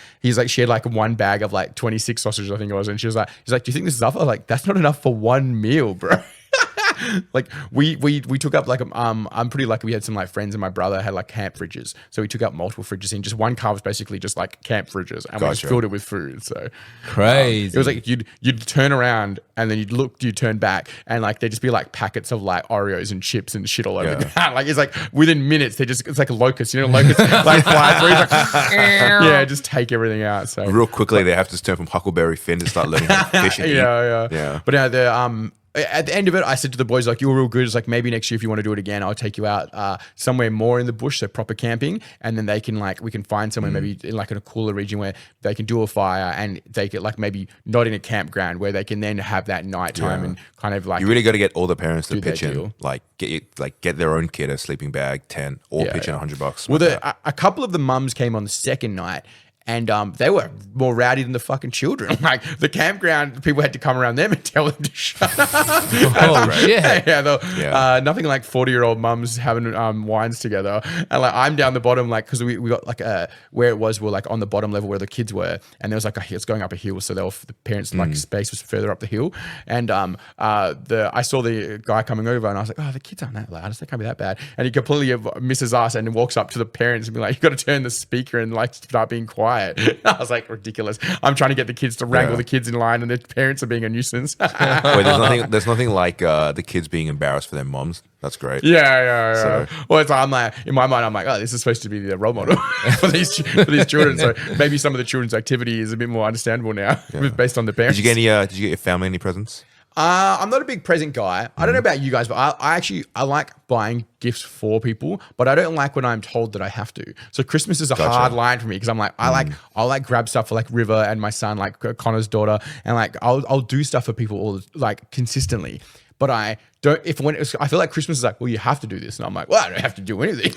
she had like one bag of like 26 sausages, I think it was. And he's like, do you think this is enough? I was like, that's not enough for one meal, bro. Like we took up like I'm pretty lucky. We had some like friends, and my brother had like camp fridges, so we took up multiple fridges. And just one car was basically just like camp fridges, and we just filled it with food. So
Crazy.
it was like you'd turn around and then you'd turn back, and like there'd just be like packets of like Oreos and chips and shit all over the ground. Like it's like within minutes it's like a locust, locusts like fly through. It's like, just take everything out. So
real quickly they have to turn from Huckleberry Finn to start learning how to fish and eat.
Yeah. But at the end of it, I said to the boys, like, you were real good. It's like, maybe next year if you want to do it again, I'll take you out somewhere more in the bush, so proper camping. And then we can find somewhere maybe in like in a cooler region where they can do a fire, and they get like maybe not in a campground, where they can then have that nighttime and kind of like.
You really got to get all the parents to pitch in, like get their own kid a sleeping bag, tent, or pitch in $100.
Well, a couple of the mums came on the second night. And they were more rowdy than the fucking children. Like the campground, people had to come around them and tell them to shut up.
Oh shit!
Nothing like 40-year-old mums having wines together. And like I'm down the bottom, like because we got like where it was, we're like on the bottom level where the kids were, and there was like it's going up a hill, so the parents like space was further up the hill. And I saw the guy coming over, and I was like, oh, the kids aren't that loud. They can't be that bad. And he completely misses us and walks up to the parents and be like, you got to turn the speaker and like start being quiet. I was like, ridiculous. I'm trying to get the kids to wrangle the kids in line, and their parents are being a nuisance.
Wait, there's nothing like the kids being embarrassed for their moms. That's great.
Yeah. So. Well, it's like, I'm like, in my mind, I'm like, oh, this is supposed to be the role model for these children. So maybe some of the children's activity is a bit more understandable now, based on the parents.
Did you get your family any presents?
I'm not a big present guy. I don't know about you guys, but I like buying gifts for people, but I don't like when I'm told that I have to. So Christmas is a hard line for me, because I'm like, I'll like grab stuff for like River and my son, like Connor's daughter, and like I'll do stuff for people all like consistently. But I don't. I feel like Christmas is like, well, you have to do this, and I'm like, well, I don't have to do anything.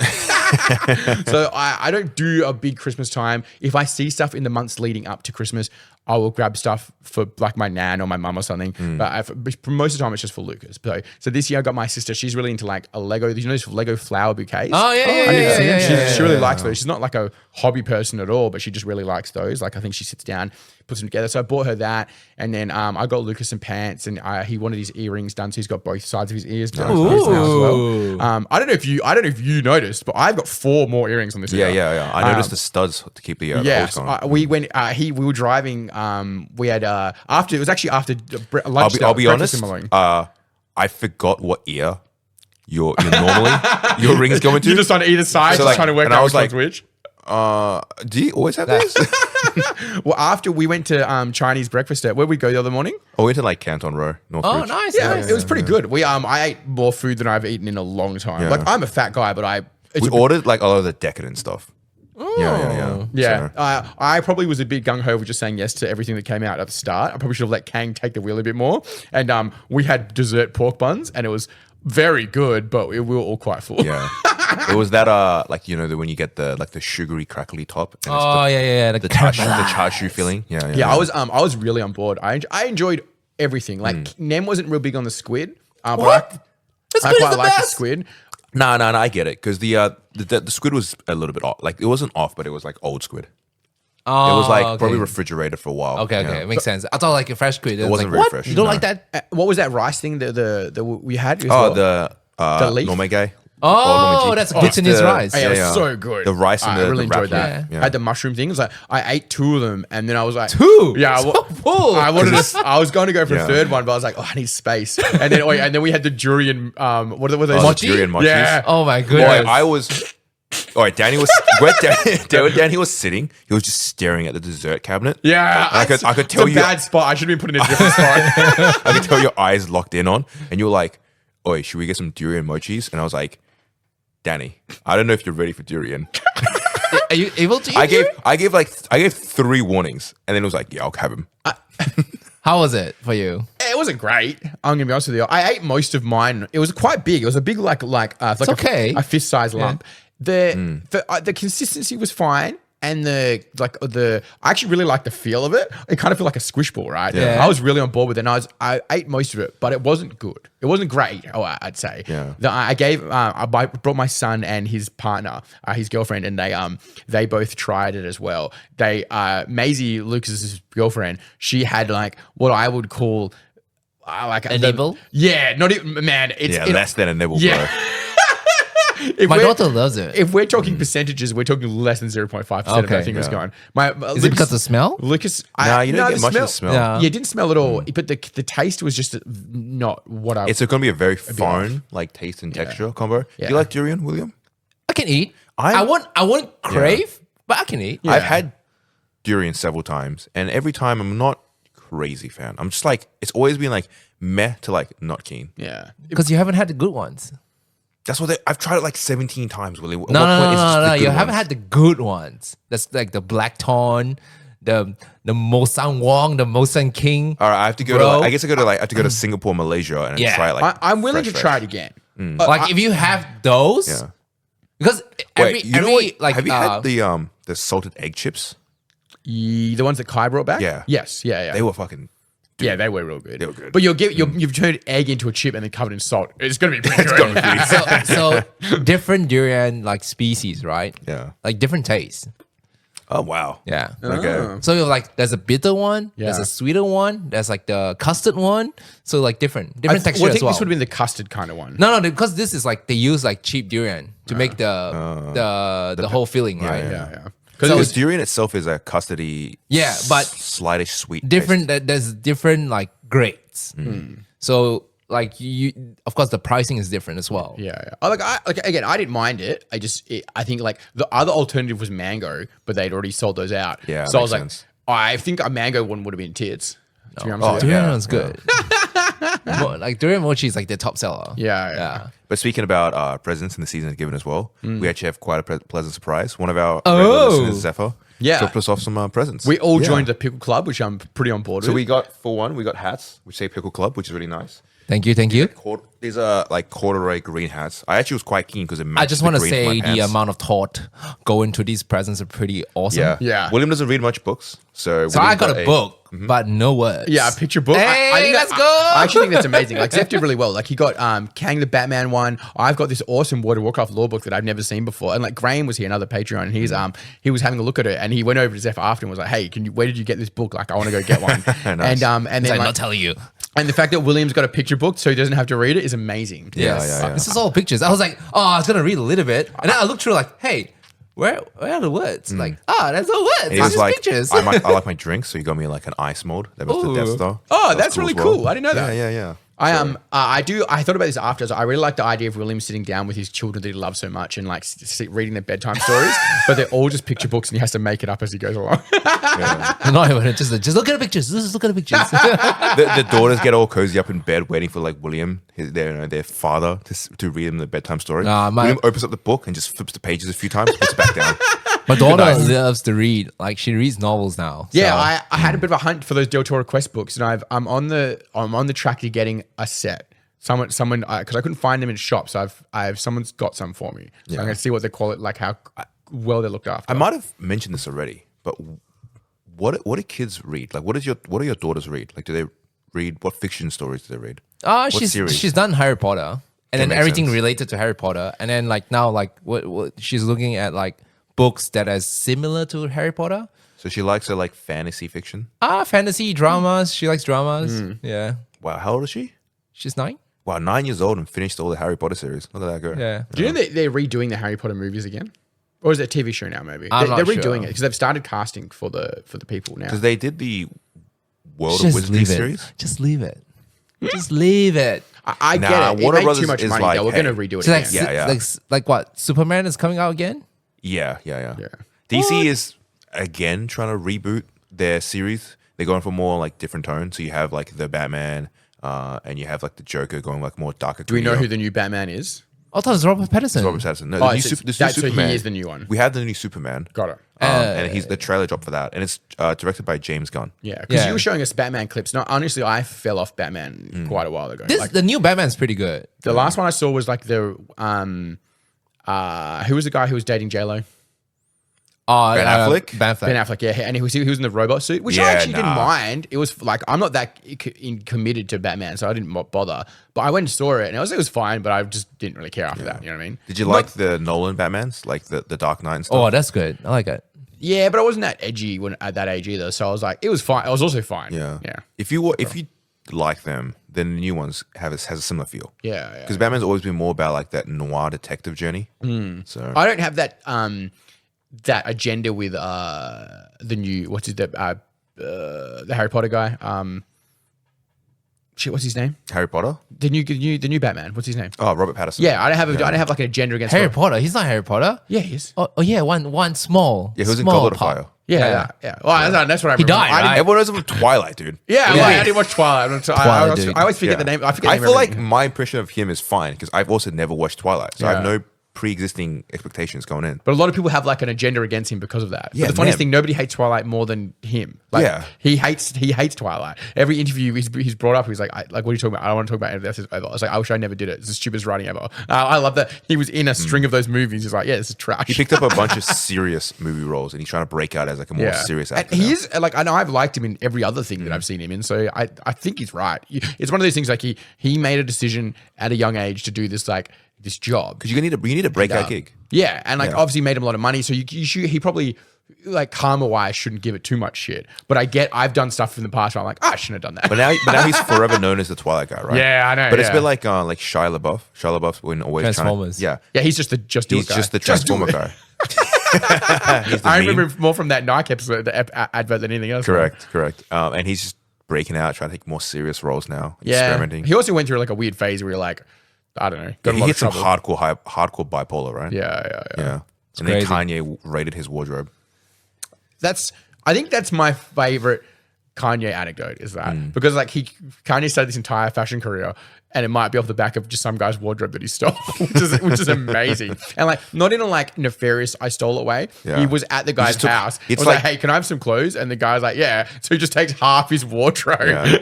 So I don't do a big Christmas time. If I see stuff in the months leading up to Christmas, I will grab stuff for like my nan or my mum or something. But most of the time, it's just for Lucas. So this year, I got my sister. She's really into like a Lego. You know those Lego flower bouquets?
Oh yeah.
She really likes those. She's not like a hobby person at all, but she just really likes those. Like I think she sits down, puts them together. So I bought her that, and then I got Lucas some pants, and he wanted his earrings done, so he's got both sides of his ears done now as well. I don't know if you noticed, but I've got 4 more earrings on this ear.
Yeah. I noticed the studs to keep the holes going.
We were driving. We had after lunch.
I'll be honest. I forgot what ear your rings go into.
You're just on either side, just trying to work out which one's which.
Do you always have this?
Well, after we went to Chinese breakfast at where'd we go the other morning?
We went to like Canton Row, Northbridge.
Oh, nice.
It was pretty good. I ate more food than I've eaten in a long time.
Yeah.
Like I'm a fat guy, but
we ordered like a lot of the decadent stuff.
Yeah. I probably was a bit gung ho with just saying yes to everything that came out at the start. I probably should have let Kang take the wheel a bit more. And we had dessert pork buns, and it was very good, but we were all quite full.
Yeah. It was that when you get the sugary crackly top. And the char siu filling. Yeah.
I was really on board. I enjoyed everything. Like Nem wasn't real big on the squid, but I quite liked the squid.
No, I get it, because the squid was a little bit off. Like it wasn't off, but it was like old squid.
Oh,
it was like probably refrigerated for a while.
Okay, it makes sense. I thought like a fresh squid.
It wasn't
like,
very fresh.
You don't like that?
What was that rice thing that we had?
The
leaf?
Normegay.
Oh, that's glutinous rice.
Yeah, so good.
The rice and
I really enjoyed
that.
I had the mushroom things. Like I ate 2 of them, and then I was like,
2?
Yeah,
full.
I was going to go for a third one, but I was like, I need space. And then we had the durian. What are those?
Durian mochis.
Yeah.
Oh my goodness.
Boy, I was. All right, Danny was where Danny was sitting. He was just staring at the dessert cabinet.
Yeah,
I could tell
it's a bad spot. I should have been put in a different spot.
I could tell your eyes locked in on, and you were like, "Oi, should we get some durian mochis?" And I was like, Danny, I don't know if you're ready for durian.
Are you able to eat
I gave 3 warnings, and then it was like, yeah, I'll have him.
How was it for you?
It wasn't great. I'm gonna be honest with you. I ate most of mine. It was quite big. It was a big a fist size lump. The consistency was fine. And I actually really like the feel of it. It kind of felt like a squish ball, right?
Yeah.
I was really on board with it. And I ate most of it, but it wasn't good. It wasn't great. I'd say.
Yeah.
I brought my son and his partner, his girlfriend, and they both tried it as well. Maisie, Lucas's girlfriend, she had like what I would call like
A nibble?
Yeah, not even man. It's
less than a nibble,
Yeah.
bro.
If
My
we're-
daughter loves it.
If we're talking percentages, we're talking less than 0.5% of that
Okay,
thing was
yeah.
gone.
Is it because of smell?
Lucas?
Nah, you don't get much of the smell.
Yeah.
Yeah, it didn't smell at all. But the taste was just not what I.
It's going to be a very foreign like taste and texture combo. Do
Yeah.
you like durian, William?
I can eat.
I-
I won't crave, but I can eat.
I've had durian several times, and every time I'm not crazy fan. I'm just like, it's always been like meh to like not keen.
yeah.
Because you haven't had the good ones.
That's what I've tried it like 17 times, Willie. At
No,
what
no,
point is it just
no,
the
no.
good
You haven't
ones?
had the good ones. That's like the Blackthorn, the Mosang Wong, the Mosang King.
All right, I have to go
Bro.
I have to go to Singapore, Malaysia, and
Yeah.
try it. Like
I'm willing
fresh.
to try it again.
Like if you have those,
Yeah.
because
Wait, you know what?
like
have you had the salted egg chips?
The ones that Kai brought back.
Yeah.
Yes. Yeah. Yeah.
They were fucking.
yeah, they were real good.
They were good.
But you've turned egg into a chip and then covered in salt. It's gonna be pretty good.
so different durian like species, right?
Yeah.
Like different tastes.
Oh wow.
Yeah.
Okay.
So you're like, there's a bitter one, there's
Yeah.
a sweeter one, there's like the custard one. So like different texture
I
as
think
well.
this would have been the custard kind of one.
No, because this is like they use like cheap durian to make the whole filling, right?
Yeah.
Because durian itself is a custardy,
Yeah, but
slightest sweet.
different. There's different like grades. So like of course, the pricing is different as well.
Yeah. Again, I didn't mind it. I think like the other alternative was mango, but they'd already sold those out.
Yeah,
So I was
makes
like,
sense.
I think a mango one would have been tits. To be honest with you.
Durian
yeah,
one's good. Like durian mochi is like their top seller.
Yeah.
But speaking about presents in the season given as well, we actually have quite a pleasant surprise. One of our
Oh.
regular listeners, Zephyr,
Yeah.
dropped us off some presents.
We all
Yeah.
joined the Pickle Club, which I'm pretty on board
So
with.
we got, for one, we got hats, which say Pickle Club, which is really nice.
Thank you.
These are like corduroy green hats. I actually was quite keen because it matches
I just want to
the green for
say
my
the
pants.
amount of thought go into these presents are pretty awesome.
Yeah.
Yeah.
William doesn't read much books. So
So I got a book, but no words.
Yeah, a picture book.
Hey,
I think
let's go.
I actually think that's amazing. Like Zeph did really well. Like he got Kang the Batman one. I've got this awesome World of Warcraft law book that I've never seen before. And like Graham was here, another Patreon, and he was having a look at it, and he went over to Zeph after and was like, "Hey, where did you get this book? Like, I want to go get one."
Nice.
And
It's
then
like,
like,
not telling you.
and the fact that William's got a picture book so he doesn't have to read it is amazing.
Yeah.
This is all pictures. I was like, oh, I was gonna read a little bit, and then I looked through like, hey, where are the words? Like, there's no words.
And he
It's
was
just
like,
pictures.
I like my drink, so he got me like an ice mold that was the Death
Ooh.
Star.
Oh,
That was
that's really
as well.
cool. I didn't know that.
Yeah.
I thought about this after. So I really like the idea of William sitting down with his children that he loves so much and like reading their bedtime stories, but they're all just picture books and he has to make it up as he goes along.
Not even just look at the pictures. Just look at the pictures.
The daughters get all cozy up in bed, waiting for like William, their father, to read them the bedtime story. William opens up the book and just flips the pages a few times, puts it back down.
My daughter loves to read. Like she reads novels now.
Yeah,
so.
I had a bit of a hunt for those Del Toro Quest books, and I'm on the track to getting a set. Someone, because I couldn't find them in shops. So someone's got some for me. So I'm gonna see what they call it, like how well they're looked after.
I might have mentioned this already, but what do kids read? Like, what do your daughters read? Like, do they read, what fiction stories do they read? What series?
She's done Harry Potter, and then
makes
everything
sense.
related to Harry Potter, and then like now like what she's looking at like books that are similar to Harry Potter.
So she likes her like fantasy fiction.
Fantasy dramas. She likes dramas. Yeah,
Wow, how old is she?
she's 9.
Wow, 9 years old and finished all the Harry Potter series. Look at that go.
Yeah.
Do you know they're redoing the Harry Potter movies again? Or is it a TV show now? Maybe
I'm
they're
not
redoing
sure.
it because they've started casting for the people now.
Because they did the World of
Just
Wizardry
leave it.
series.
Just leave it. Just leave it.
I
Nah,
get it. It
Warner
made
Brothers
too much
is
money.
like,
They were
hey.
going to redo it
So like,
again.
Yeah.
what? Superman is coming out again?
Yeah.
Yeah.
DC is again trying to reboot their series. They're going for more like different tones. So you have like the Batman, and you have like the Joker going like more darker.
Do we know who the new Batman is?
I thought it was Robert Pattinson.
Robert Pattinson? No,
Oh,
the new,
so
the new
so
Superman.
he is the new one.
We have the new Superman.
Got it.
And the trailer dropped for that, and it's directed by James Gunn.
Yeah, because
Yeah.
you were showing us Batman clips. No, honestly, I fell off Batman quite a while ago.
This
Like,
the new Batman's pretty good.
the last one I saw was like the who was the guy who was dating J-Lo?
Ben Affleck?
Ben Affleck.
Ben Affleck, yeah, and he was in the robot suit, which I
Yeah,
actually didn't
nah.
mind. It was like I'm not that committed to Batman, so I didn't bother. But I went and saw it, and it was fine, but I just didn't really care after that. You know what I mean?
Did you like the Nolan Batmans, like the Dark Knight and stuff?
Oh, that's good. I like it.
Yeah, but I wasn't that edgy when at that age either. So I was like, it was fine. I was also fine.
yeah.
yeah.
If you like them, then the new ones has a similar feel.
Yeah.
Because Batman's always been more about like that noir detective journey. So
I don't have that that agenda with the new the Harry Potter guy. What's his name?
Harry Potter.
The new Batman. What's his name?
Oh, Robert Pattinson.
Yeah, I don't have like an agenda against
Harry Potter. He's not Harry Potter.
Yeah, he is.
Oh yeah, one small.
Yeah, who's in
small
Goblet of
part.
Fire.
Yeah. Well, that's what I remember.
He died, right?
Everyone knows him from Twilight, dude.
Yeah,
Yeah.
I didn't watch Twilight.
Twilight,
I always forget the name. I forget.
I
the name
feel
of
like
everything.
my impression of him is fine because I've also never watched Twilight, so I have
Yeah.
no pre-existing expectations going in.
But a lot of people have like an agenda against him because of that.
Yeah,
But the funniest
man.
thing, nobody hates Twilight more than him. Like,
Yeah.
he hates Twilight. Every interview he's brought up, he's like, what are you talking about? I don't want to talk about anything else. I was like, I wish I never did it. It's the stupidest writing ever. I love that he was in a string of those movies. He's like, yeah, this is trash.
He picked up a bunch of serious movie roles, and he's trying to break out as like a more serious
And
actor.
he
now.
is like, I know I've liked him in every other thing that I've seen him in. So I think he's right. It's one of those things like he made a decision at a young age to do this this job.
Because you need a breakout gig.
Yeah, and like
Yeah.
obviously made him a lot of money. So you should, he probably like karma wise shouldn't give it too much shit. But I've done stuff in the past where I'm like, I shouldn't have done that.
But now he's forever known as the Twilight guy, right?
Yeah, I know,
But it's
yeah.
been like Shia LaBeouf. Shia LaBeuf's been always
Transformers.
trying to,
Yeah, he's just the just do
he's
it guy.
just the Transformer guy. He's the
I
meme.
remember him more from that Nike episode, the advert than anything else.
Correct. And he's just breaking out, trying to take more serious roles now.
Yeah.
Experimenting.
He also went through like a weird phase where you're like, I don't know, got
He
a lot
hit
of
some
trouble.
hardcore bipolar, right?
Yeah.
Yeah. And
crazy.
then Kanye raided his wardrobe.
I think that's my favorite Kanye anecdote is that because like Kanye started this entire fashion career and it might be off the back of just some guy's wardrobe that he stole, which is amazing. And like not in a like nefarious I stole it way.
Yeah.
He was at the guy's
just took-
house.
it's
Was like,
like-
hey, can I have some clothes? And the guy's like, yeah. So he just takes half his wardrobe.
Yeah.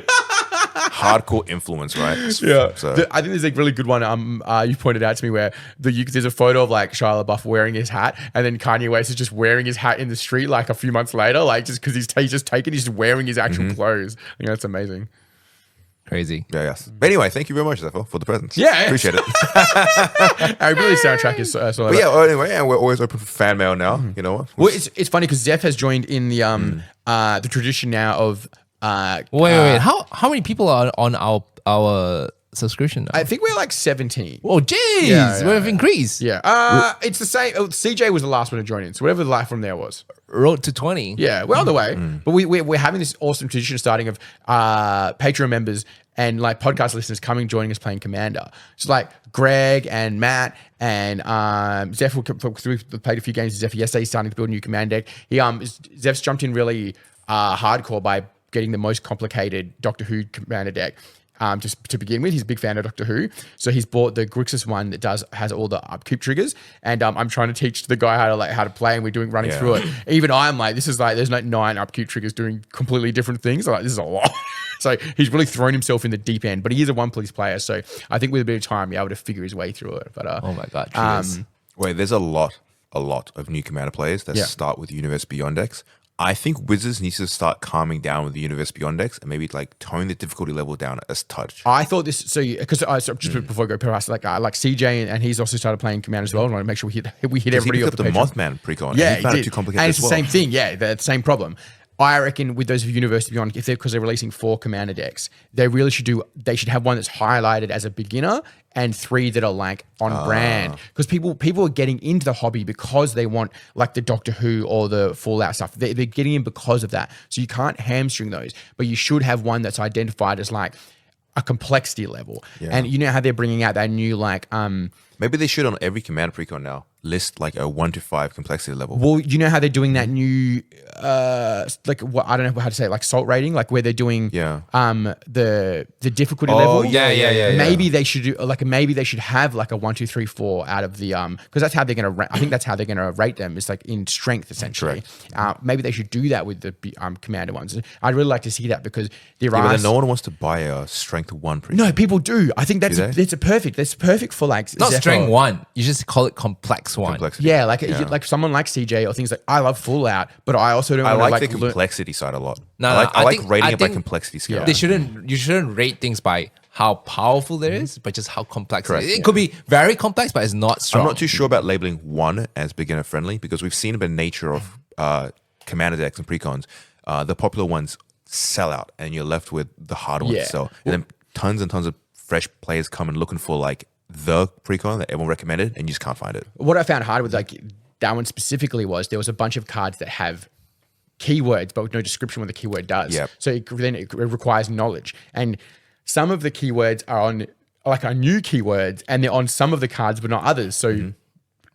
Hardcore influence, right?
Yeah,
So
I think there's a really good one. You pointed out to me where there's a photo of like Shia LaBeouf wearing his hat, and then Kanye West is just wearing his hat in the street like a few months later, like just because he's just wearing his actual clothes. I think that's amazing.
Crazy.
yes. But anyway, thank you very much, Zephyr, for the presents.
Yeah.
Appreciate it.
Our really soundtrack is so.
But yeah, anyway, and we're always open for fan mail now. You know what?
Well, it's funny because Zeph has joined in the tradition now of.
Wait. How many people are on our subscription now?
I think we're like 17.
Oh, jeez,
Yeah.
we've increased.
Yeah. It's the same. CJ was the last one to join in. So whatever the life from there was.
Road to 20.
Yeah, we're on the way. But we're having this awesome tradition starting of Patreon members and like podcast listeners coming, joining us playing Commander. So like Greg and Matt and Zeph, we've played a few games with Zeph yesterday. He's starting to build a new command deck. Zeph's jumped in really hardcore by getting the most complicated Doctor Who Commander deck. Just to begin with, he's a big fan of Doctor Who, so he's bought the Grixis one that has all the upkeep triggers, and I'm trying to teach the guy how to play, and we're running through it. Even I'm like, this is like, there's like 9 upkeep triggers doing completely different things. I'm like, this is a lot. So he's really thrown himself in the deep end, but he is a one-piece player, so I think with a bit of time, he'll be able to figure his way through it. But
Oh my god. triggers.
Wait, there's a lot of new Commander players that start with Universe Beyond decks. I think Wizards needs to start calming down with the Universe Beyond decks and maybe like tone the difficulty level down a touch.
I thought this, because just before I go past, like CJ and he's also started playing Command as well. I want to make sure we hit
Because
everybody
he
off
picked
the
up the
Patreon.
Mothman pre-con.
Yeah,
he found
he
it
did.
too complicated
And it's
as
the
well.
same thing. Yeah, the same problem. I reckon with those of Universe Beyond, because they're releasing 4 Commander decks, they should have one that's highlighted as a beginner and 3 that are like on brand. Because people are getting into the hobby because they want like the Doctor Who or the Fallout stuff. They're getting in because of that. So you can't hamstring those, but you should have one that's identified as like a complexity level.
Yeah.
And you know how they're bringing out that new like
Maybe they should on every Commander pre-con now list like a 1 to 5 complexity level.
well, you know how they're doing that new like what I don't know how to say it, like salt rating, like where they're doing the difficulty level.
Yeah.
Maybe they should do maybe they should have like a 1, 2, 3, 4 out of the because that's how they're gonna I think that's how they're gonna rate them. It's like in strength essentially. Maybe they should do that with the Commander ones. I'd really like to see that because there
But
are
then no one wants to buy a Strength 1 pre-con.
no people do. I think that's perfect for like
Not
Zephyr.
strength 1. You just call it complex 1.
Complexity.
Yeah, like someone like CJ or things like I love Fallout, but I also don't
I
want to
like
like
the complexity side a lot.
No,
I like
think-
rating
I
it by
think
complexity scale.
You shouldn't rate things by how powerful it is, but just how complex
Correct,
it is. It
yeah.
could be very complex, but it's not strong.
I'm not too sure about labeling 1 as beginner friendly because we've seen the nature of Commander decks and precons. The popular ones sell out, and you're left with the hard ones to sell. And then tons and tons of fresh players come and looking for like the precon that everyone recommended, and you just can't find it.
What I found hard with like that one specifically was there was a bunch of cards that have keywords but with no description what the keyword does.
Yep.
So then it requires knowledge, and some of the keywords are new keywords, and they're on some of the cards but not others. So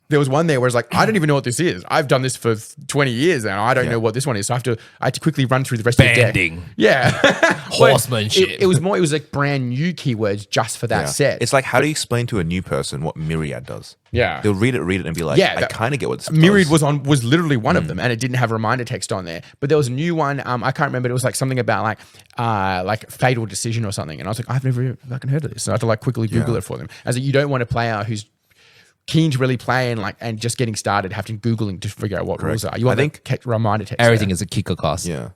there was one there where it's like, I don't even know what this is. I've done this for 20 years and I don't know what this one is. So I had to quickly run through the rest of the deck.
Yeah. Horsemanship.
It was like brand new keywords just for that set.
It's like, how do you explain to a new person what Myriad does?
Yeah.
They'll read it and be like, I kind of get what this
Myriad does. was literally one of them, and it didn't have a reminder text on there. But there was a new one, I can't remember, it was like something about like Fatal Decision or something. And I was like, I've never fucking heard of this. So I had to like quickly Google it for them. As you don't want a player who's keen to really play and just getting started, have to Googling to figure out what rules are. You want reminder text.
Everything is a kicker cost.
Yeah.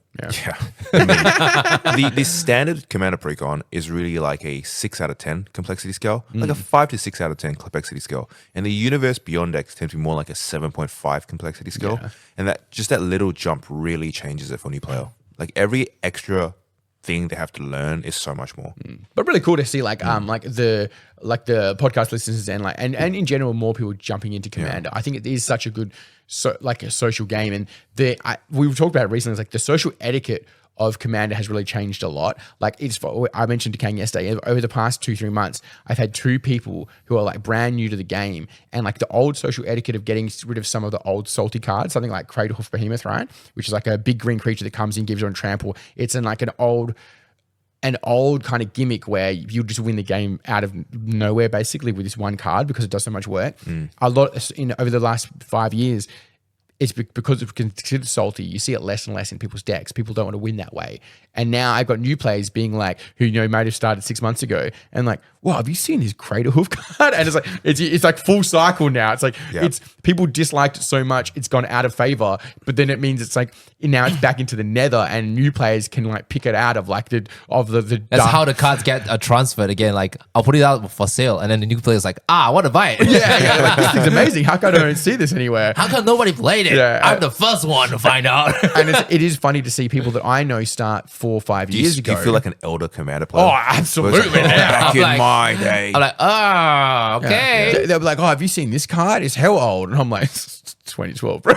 I mean, the standard Commander Precon is really like a 6 out of 10 complexity scale, like a 5 to 6 out of 10 complexity scale. And the Universe Beyond decks tend to be more like a 7.5 complexity scale. And that little jump really changes it for a new player. Like every extra thing they have to learn is so much more.
But really cool to see like the podcast listeners and in general more people jumping into Commander. I think it is such a good a social game, and we talked about it recently. It's like the social etiquette of Commander has really changed a lot. Like I mentioned to Kang yesterday, over the past 2-3 months, I've had 2 people who are like brand new to the game, and like the old social etiquette of getting rid of some of the old salty cards, something like Cradlehoof Behemoth, right? Which is like a big green creature that comes in, gives you on trample. It's in like an old kind of gimmick where you just win the game out of nowhere basically with this one card because it does so much work. A lot over the last 5 years, it's because it's considered salty. You see it less and less in people's decks. People don't want to win that way. And now I've got new players being like, who might have started 6 months ago, and like, wow, have you seen his Crater Hoof card? And it's like it's like full cycle now. It's like it's people disliked it so much it's gone out of favor, but then it means it's like now it's back into the nether, and new players can like pick it out of like the
That's how the cards get transferred again. Like I'll put it out for sale, and then the new player's like, I want to buy it.
Like, this thing's amazing. How come I don't see this anywhere?
How come nobody played it? I'm the first one to find out.
And it is funny to see people that I know start 4 or 5 years ago.
Do you feel like an elder Commander player?
Oh, absolutely.
Back in my day.
I'm like, okay.
They'll be like, have you seen this card? It's hell old. And I'm like, 2012, bro.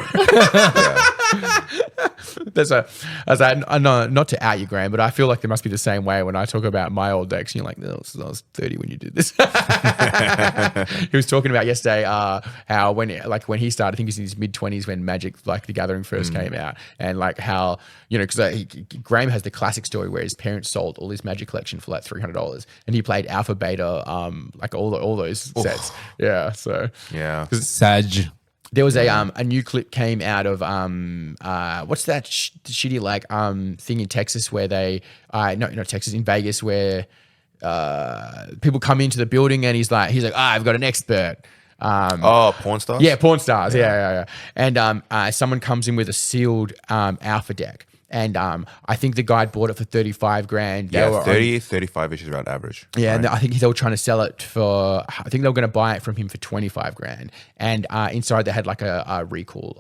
Not to out you, Graham, but I feel like there must be the same way when I talk about my old decks. You're like, no, I was 30 when you did this. He was talking about yesterday how when he started, I think he was in his mid-20s when Magic, like the Gathering first came out, and like how, because Graham has the classic story where his parents sold all his Magic collection for like $300, and he played Alpha, Beta, like all those sets. Yeah, so
Sag.
There was a new clip came out of what's that shitty like thing in Texas where they not Texas, in Vegas, where people come into the building and he's like I've got an expert.
Porn stars?
Yeah, porn stars. Yeah. And someone comes in with a sealed alpha deck. And I think the guy bought it for $35,000.
Yeah, 35 is around average.
Yeah,
right?
And I think they were trying to sell it for, I think they were going to buy it from him for $25,000. And inside they had like a recall,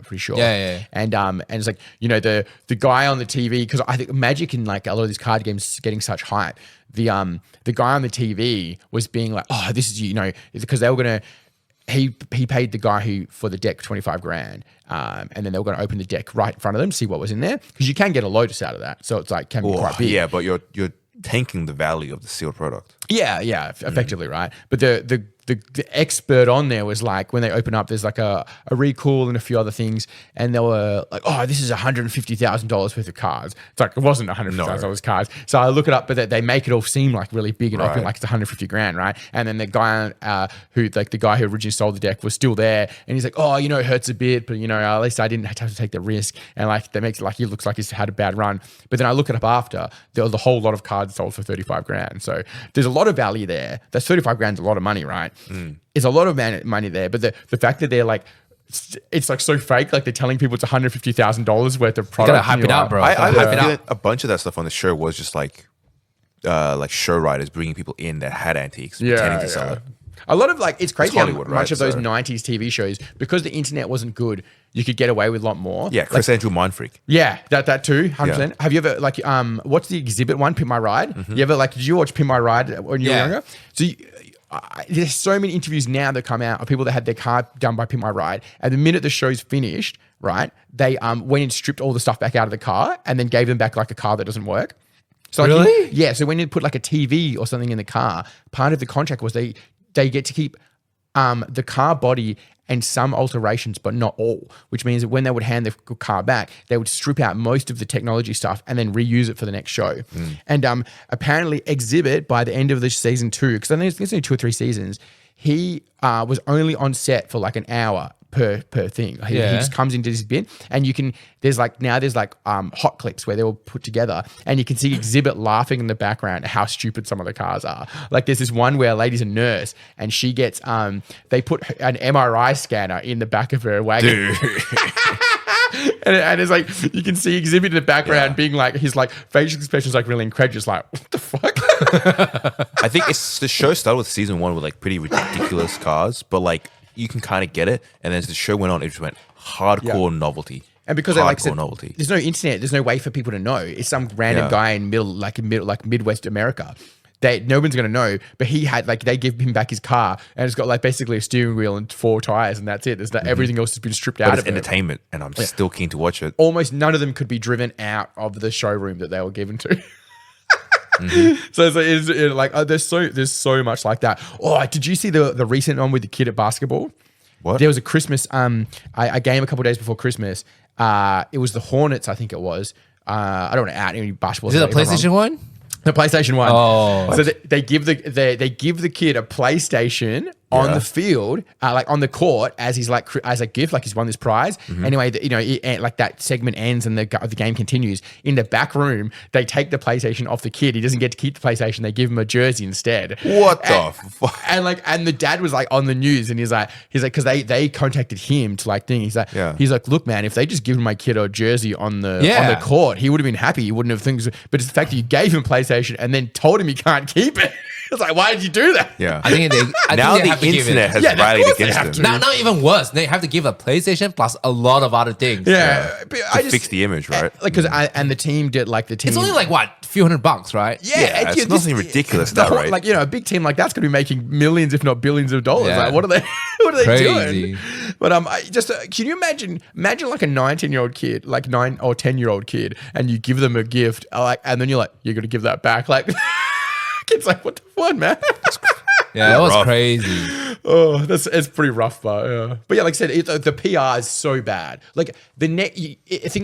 pretty sure.
Yeah.
And it's like, the guy on the TV, because I think Magic and like a lot of these card games getting such hype. The guy on the TV was being like, oh, this is, because they were going to, he paid the guy for the deck $25,000, and then they were going to open the deck right in front of them, see what was in there, because you can get a Lotus out of that, so it's like can be quite big.
Yeah, but you're tanking the value of the sealed product.
Yeah, effectively, right? But the expert on there was like, when they open up, there's like a recall and a few other things, and they were like, oh, this is $150,000 worth of cards. It's like, it wasn't $150,000 cards. So I look it up, but they make it all seem like really big and open, like it's $150,000, right? And then the guy who originally sold the deck was still there, and he's like, oh, it hurts a bit, but at least I didn't have to take the risk, and like that makes it like he looks like he's had a bad run. But then I look it up after, there was a whole lot of cards sold for $35,000. So there's a lot of value there. That's $35,000 is a lot of money, right? There's a lot of money there, but the fact that they're like, it's like so fake, like they're telling people it's $150,000 worth of product.
You gotta hype it out, bro.
I have a a bunch of that stuff on the show was just like show writers bringing people in that had antiques, pretending to sell it.
A lot of it's crazy how
Hollywood,
much
right?
of those
So-
90s TV shows, because the internet wasn't good, you could get away with a lot more.
Yeah, Chris Angel Mind Freak.
Yeah, that too, 100%.
Yeah.
Have you ever what's the exhibit one, Pimp My Ride? You ever did you watch Pimp My Ride when you were
Yeah.
younger? So there's so many interviews now that come out of people that had their car done by Pimp My Ride, and the minute the show's finished, right, they went and stripped all the stuff back out of the car and then gave them back like a car that doesn't work. So
Really?
yeah. So when you put like a TV or something in the car, part of the contract was they get to keep the car body and some alterations, but not all, which means that when they would hand the car back, they would strip out most of the technology stuff and then reuse it for the next show. And apparently Exhibit, by the end of the season 2, because I think it's only 2 or 3 seasons, he was only on set for like an hour per thing. He just comes into this bit, and there's hot clips where they were put together, and you can see Exhibit laughing in the background at how stupid some of the cars are. Like there's this one where a lady's a nurse, and she gets they put an MRI scanner in the back of her wagon.
Dude.
And it's like you can see Exhibit in the background being like his like facial expressions like really incredulous, like what the fuck.
I think the show started with season 1 with like pretty ridiculous cars, but like you can kind of get it. And then as the show went on, it just went hardcore novelty.
And because
hardcore novelty.
there's no internet, there's no way for people to know. It's some random guy in Midwest America. No one's gonna know. But he had they give him back his car, and it's got like basically a steering wheel and 4 tires, and that's it. There's everything else has been stripped out
But
of
it's
it.
entertainment, and I'm still keen to watch it.
Almost none of them could be driven out of the showroom that they were given to. So there's so much like that. Oh, did you see the recent one with the kid at basketball?
What?
There was a Christmas a game a couple of days before Christmas. It was the Hornets, I think it was. I don't want to out any basketball.
Is it a PlayStation one?
The PlayStation 1.
Oh.
So they give the kid a PlayStation on the field, like on the court, as he's like as a gift, like he's won this prize. Anyway, like that segment ends and the game continues. In the back room, they take the PlayStation off the kid. He doesn't get to keep the PlayStation. They give him a jersey instead.
What the fuck?
And the dad was like on the news, and he's like because they contacted him to like thing. He's like, look, man, if they just given my kid a jersey on the court, he would have been happy. He wouldn't have things. But it's the fact that you gave him PlayStation and then told him he can't keep it. It's like, why did you do that?
Yeah.
I think
Now
they have
the
to give
internet
it.
has
Yeah, of
rallied
course they
against
have
them
to.
Now, not even worse. They have to give a PlayStation plus a lot of other things.
Yeah, but
to fix the image, right?
Like because and the team did like the team.
It's only like what, a few $100, right?
Yeah, it's nothing ridiculous, that right?
Like a big team like that's going to be making millions, if not billions, of dollars.
Yeah.
Like, what are they? What are they
Crazy.
doing? But can you imagine like a 19-year-old kid, like 9 or 10-year-old kid, and you give them a gift, like, and then you're like, you're going to give that back, like. Kid's like, what the fuck, man?
Yeah, that was
rough.
crazy.
Oh, it's pretty rough, but yeah. Like I said, the PR is so bad. Like I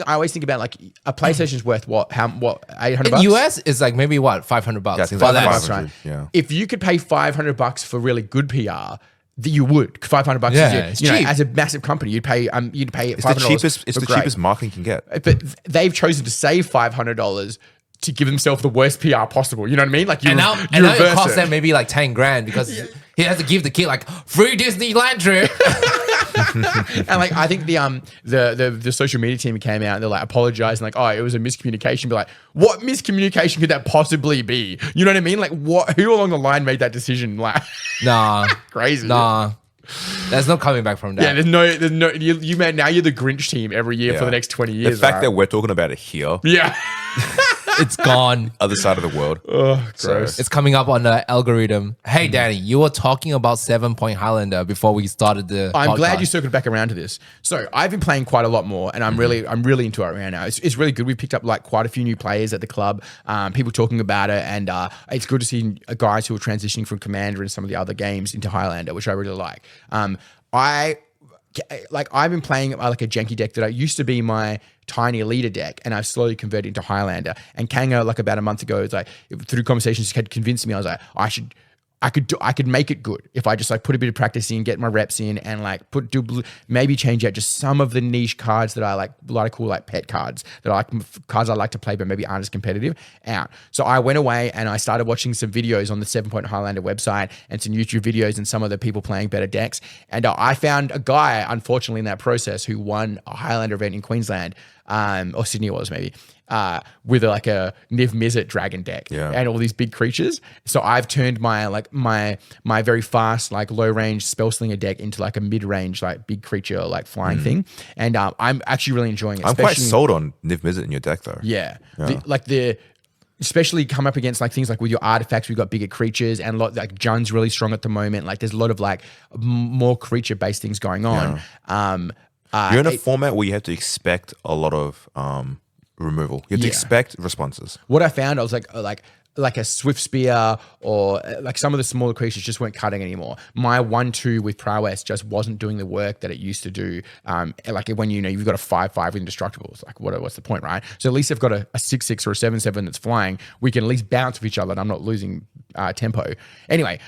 always think about like a PlayStation's worth what $800?
In US, it's like maybe what, $500.
Yeah, I think
for
it's
that.
like
That's
500,
right.
yeah.
If you could pay $500 for really good PR, that you would. $500
Yeah,
is
it's cheap.
as a massive company, you'd pay
It's
$500
the cheapest. It's
for
the
great.
cheapest marketing you can get.
But they've chosen to save $500 to give themselves the worst PR possible. You know what I mean? Like
And now it
reverse
costs them maybe like 10 grand because he has to give the kid like free Disneyland trip.
And like I think the social media team came out and they're like apologizing, like, oh, it was a miscommunication. But like, what miscommunication could that possibly be? You know what I mean? Like, who along the line made that decision? Like,
Nah.
crazy.
Nah. There's no coming back from that.
Yeah, there's no. You man, now you're the Grinch team every year for the next 20 years.
The fact
right?
that we're talking about it here,
yeah.
It's gone.
other side of the world.
Oh,
So-
gross.
It's coming up on the algorithm. Hey, Danny, you were talking about 7 Point Highlander before we started the
I'm glad
podcast.
you circled back around to this. So I've been playing quite a lot more, and I'm really into it right now. It's really good. We picked up like quite a few new players at the club. People talking about it, and it's good to see guys who are transitioning from Commander and some of the other games into Highlander, which I really like. I've been playing like a janky deck that used to be my tiny leader deck, and I've slowly converted into Highlander. And Kanga, like about a month ago, was like through conversations, had convinced me. I was like, I could make it good if I just like put a bit of practice in, get my reps in, and like maybe change out just some of the niche cards that I like, a lot of cool like pet cards that I like, cards I like to play but maybe aren't as competitive out. So I went away and I started watching some videos on the 7 Point Highlander website and some YouTube videos and some of the people playing better decks. And I found a guy, unfortunately, in that process who won a Highlander event in Queensland, or Sydney it was maybe. with like a Niv Mizzet dragon deck and all these big creatures. So I've turned my very fast like low range spell slinger deck into like a mid range like big creature like flying thing, and I'm actually really enjoying it.
I'm quite sold on Niv Mizzet in your deck though.
Yeah, especially come up against like things like with your artifacts, we've got bigger creatures, and a lot like Jun's really strong at the moment. Like there's a lot of like more creature based things going on.
You're in a format where you have to expect a lot of removal. You have to expect responses.
What I found, I was like a Swift Spear or like some of the smaller creatures just weren't cutting anymore. My 1/2 with prowess just wasn't doing the work that it used to do. Like when you've got a 5/5 indestructible, it's like what's the point, right? So at least I've got a 6/6 or a 7/7 that's flying. We can at least bounce with each other, and I'm not losing tempo. Anyway,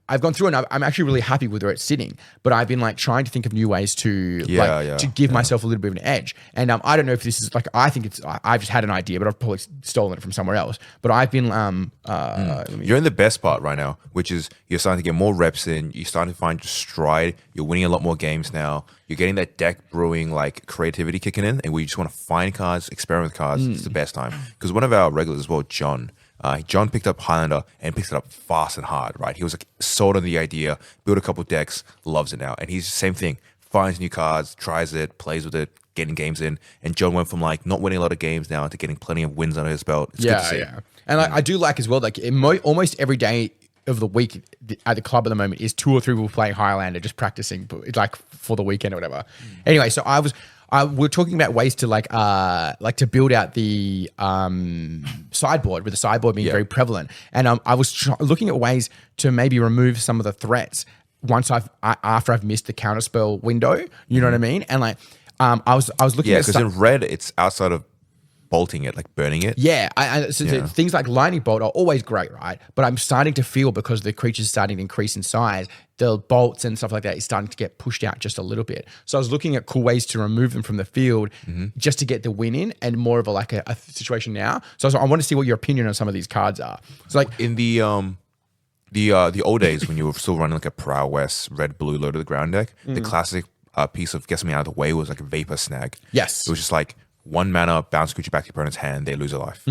I've gone through and I'm actually really happy with where it's sitting, but I've been like trying to think of new ways to to give myself a little bit of an edge. And I don't know if this is like, I think I've just had an idea, but I've probably stolen it from somewhere else. But I've been,
you're in the best part right now, which is you're starting to get more reps in. You're starting to find your stride. You're winning a lot more games now. You're getting that deck brewing, like creativity kicking in, and we just want to find cards, experiment with cards. It's the best time. Because one of our regulars as well, John picked up Highlander and picked it up fast and hard, right? He was like sold on the idea, built a couple decks, loves it now. And he's the same thing, finds new cards, tries it, plays with it, getting games in. And John went from like not winning a lot of games now to getting plenty of wins under his belt. It's good to see.
And I do like as well, like almost every day of the week at the club at the moment is 2 or 3 people playing Highlander, just practicing like for the weekend or whatever. Anyway, so we're talking about ways to like to build out the sideboard, with the sideboard being very prevalent. And I was looking at ways to maybe remove some of the threats once after I've missed the counterspell window. You know what I mean? And like I was looking at
because in red it's outside of bolting it, like burning it.
Things like lightning bolt are always great, right? But I'm starting to feel, because the creature's starting to increase in size, the bolts and stuff like that is starting to get pushed out just a little bit. So I was looking at cool ways to remove them from the field just to get the win in, and more of a situation now. So I want to see what your opinion on some of these cards are. So like
in the old days when you were still running like a prowess red blue low to the ground deck, the classic piece of Guess Me Out of the Way was like a Vapor Snag.
Yes.
It was just like 1 mana, bounce creature back to your opponent's hand, they lose a life.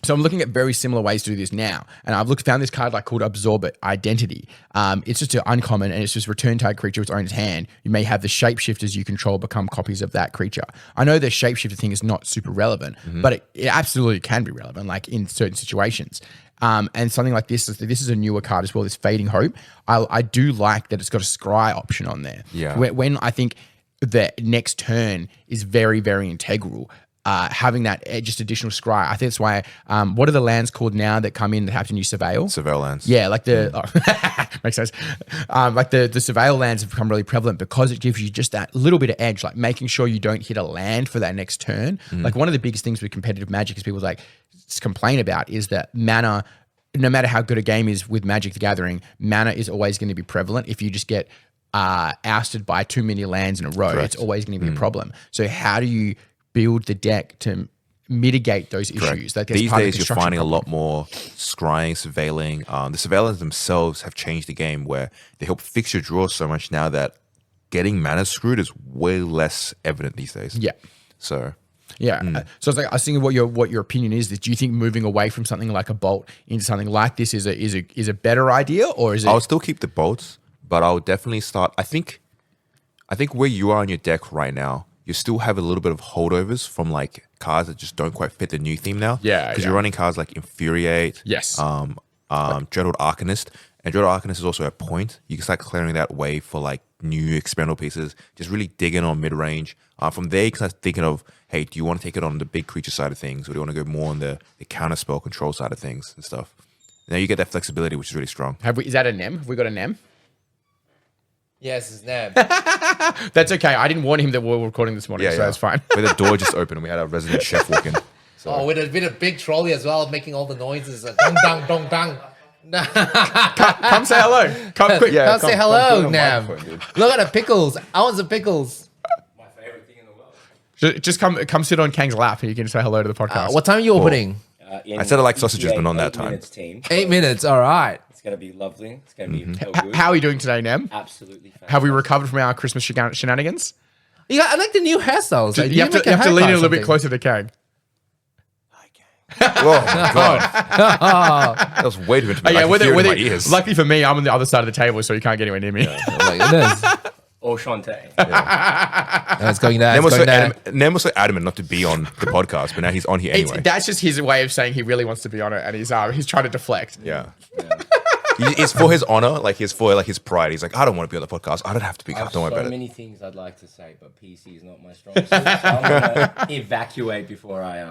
So I'm looking at very similar ways to do this now. And I've found this card like called Absorb Identity. It's just an uncommon, and it's just return target creature with its owner's hand. You may have the shapeshifters you control become copies of that creature. I know the shapeshifter thing is not super relevant, but it absolutely can be relevant, like in certain situations. And something like this is a newer card as well, this Fading Hope. I do like that it's got a scry option on there.
Yeah.
When I think the next turn is very, very integral. Having that just additional scry. I think that's why, what are the lands called now that come in that have to use Surveil?
Surveil lands.
Yeah, like makes sense. Like the Surveil lands have become really prevalent because it gives you just that little bit of edge, like making sure you don't hit a land for that next turn. Like one of the biggest things with competitive Magic is people like complain about is that mana, no matter how good a game is with Magic the Gathering, mana is always going to be prevalent. If you just get ousted by too many lands in a row, it's always going to be a problem. So how do you build the deck to mitigate those issues?
These days you're finding a lot more scrying, surveilling. The surveillance themselves have changed the game, where they help fix your draw so much now that getting mana screwed is way less evident these days.
Yeah.
So
yeah. So I was thinking what your opinion is. Do you think moving away from something like a bolt into something like this is a better idea, or is it?
I'll still keep the bolts, but I'll definitely start. I think where you are in your deck right now, you still have a little bit of holdovers from like cards that just don't quite fit the new theme now.
Yeah.
Because you're running cards like Infuriate.
Yes.
Dreadhorde Arcanist. And Dreadhorde Arcanist is also a point. You can start clearing that way for like new experimental pieces. Just really dig in on mid-range. From there, you can start thinking of, hey, do you want to take it on the big creature side of things? Or do you want to go more on the counter spell control side of things and stuff? Now you get that flexibility, which is really strong.
Is that a NEM? Have we got a NEM?
Yes, it's Neb.
That's okay. I didn't warn him that we were recording this morning, so that's fine.
With the door just open and we had our resident chef walk in. So.
Oh, with a big trolley as well, making all the noises. Dong, dong, dong, dong.
Come say hello. Come quick.
Come say hello, Neb. Look at the pickles. Ounce of pickles.
My favorite thing in the world.
Just come sit on Kang's lap and you can say hello to the podcast.
What time are you opening?
I said I like sausages, but not that time.
8 minutes, team.
8 minutes. All right.
It's going to be lovely. It's going to be so good.
How are you doing today, Nem?
Absolutely fantastic.
Have we recovered from our Christmas shenanigans?
I like the new hairstyles. Like,
You have to lean in a little bit closer to Kang.
Oh my god, that was way too much.
Oh, yeah,
I could hear it in my ears.
luckily for me, I'm on the other side of the table, so you can't get anywhere near me.
I'm like, it is.
Or Shantae.
No, it's going there. It's going there.
Nem was so adamant not to be on the podcast, but now he's on here anyway.
That's just his way of saying he really wants to be on it, and he's trying to deflect.
Yeah. It's for his honor, like it's for like his pride. He's like, I don't want to be on the podcast. I don't have to be. Don't worry about
So
it.
many things I'd like to say, but PC is not my strong suit. So I'm gonna evacuate before I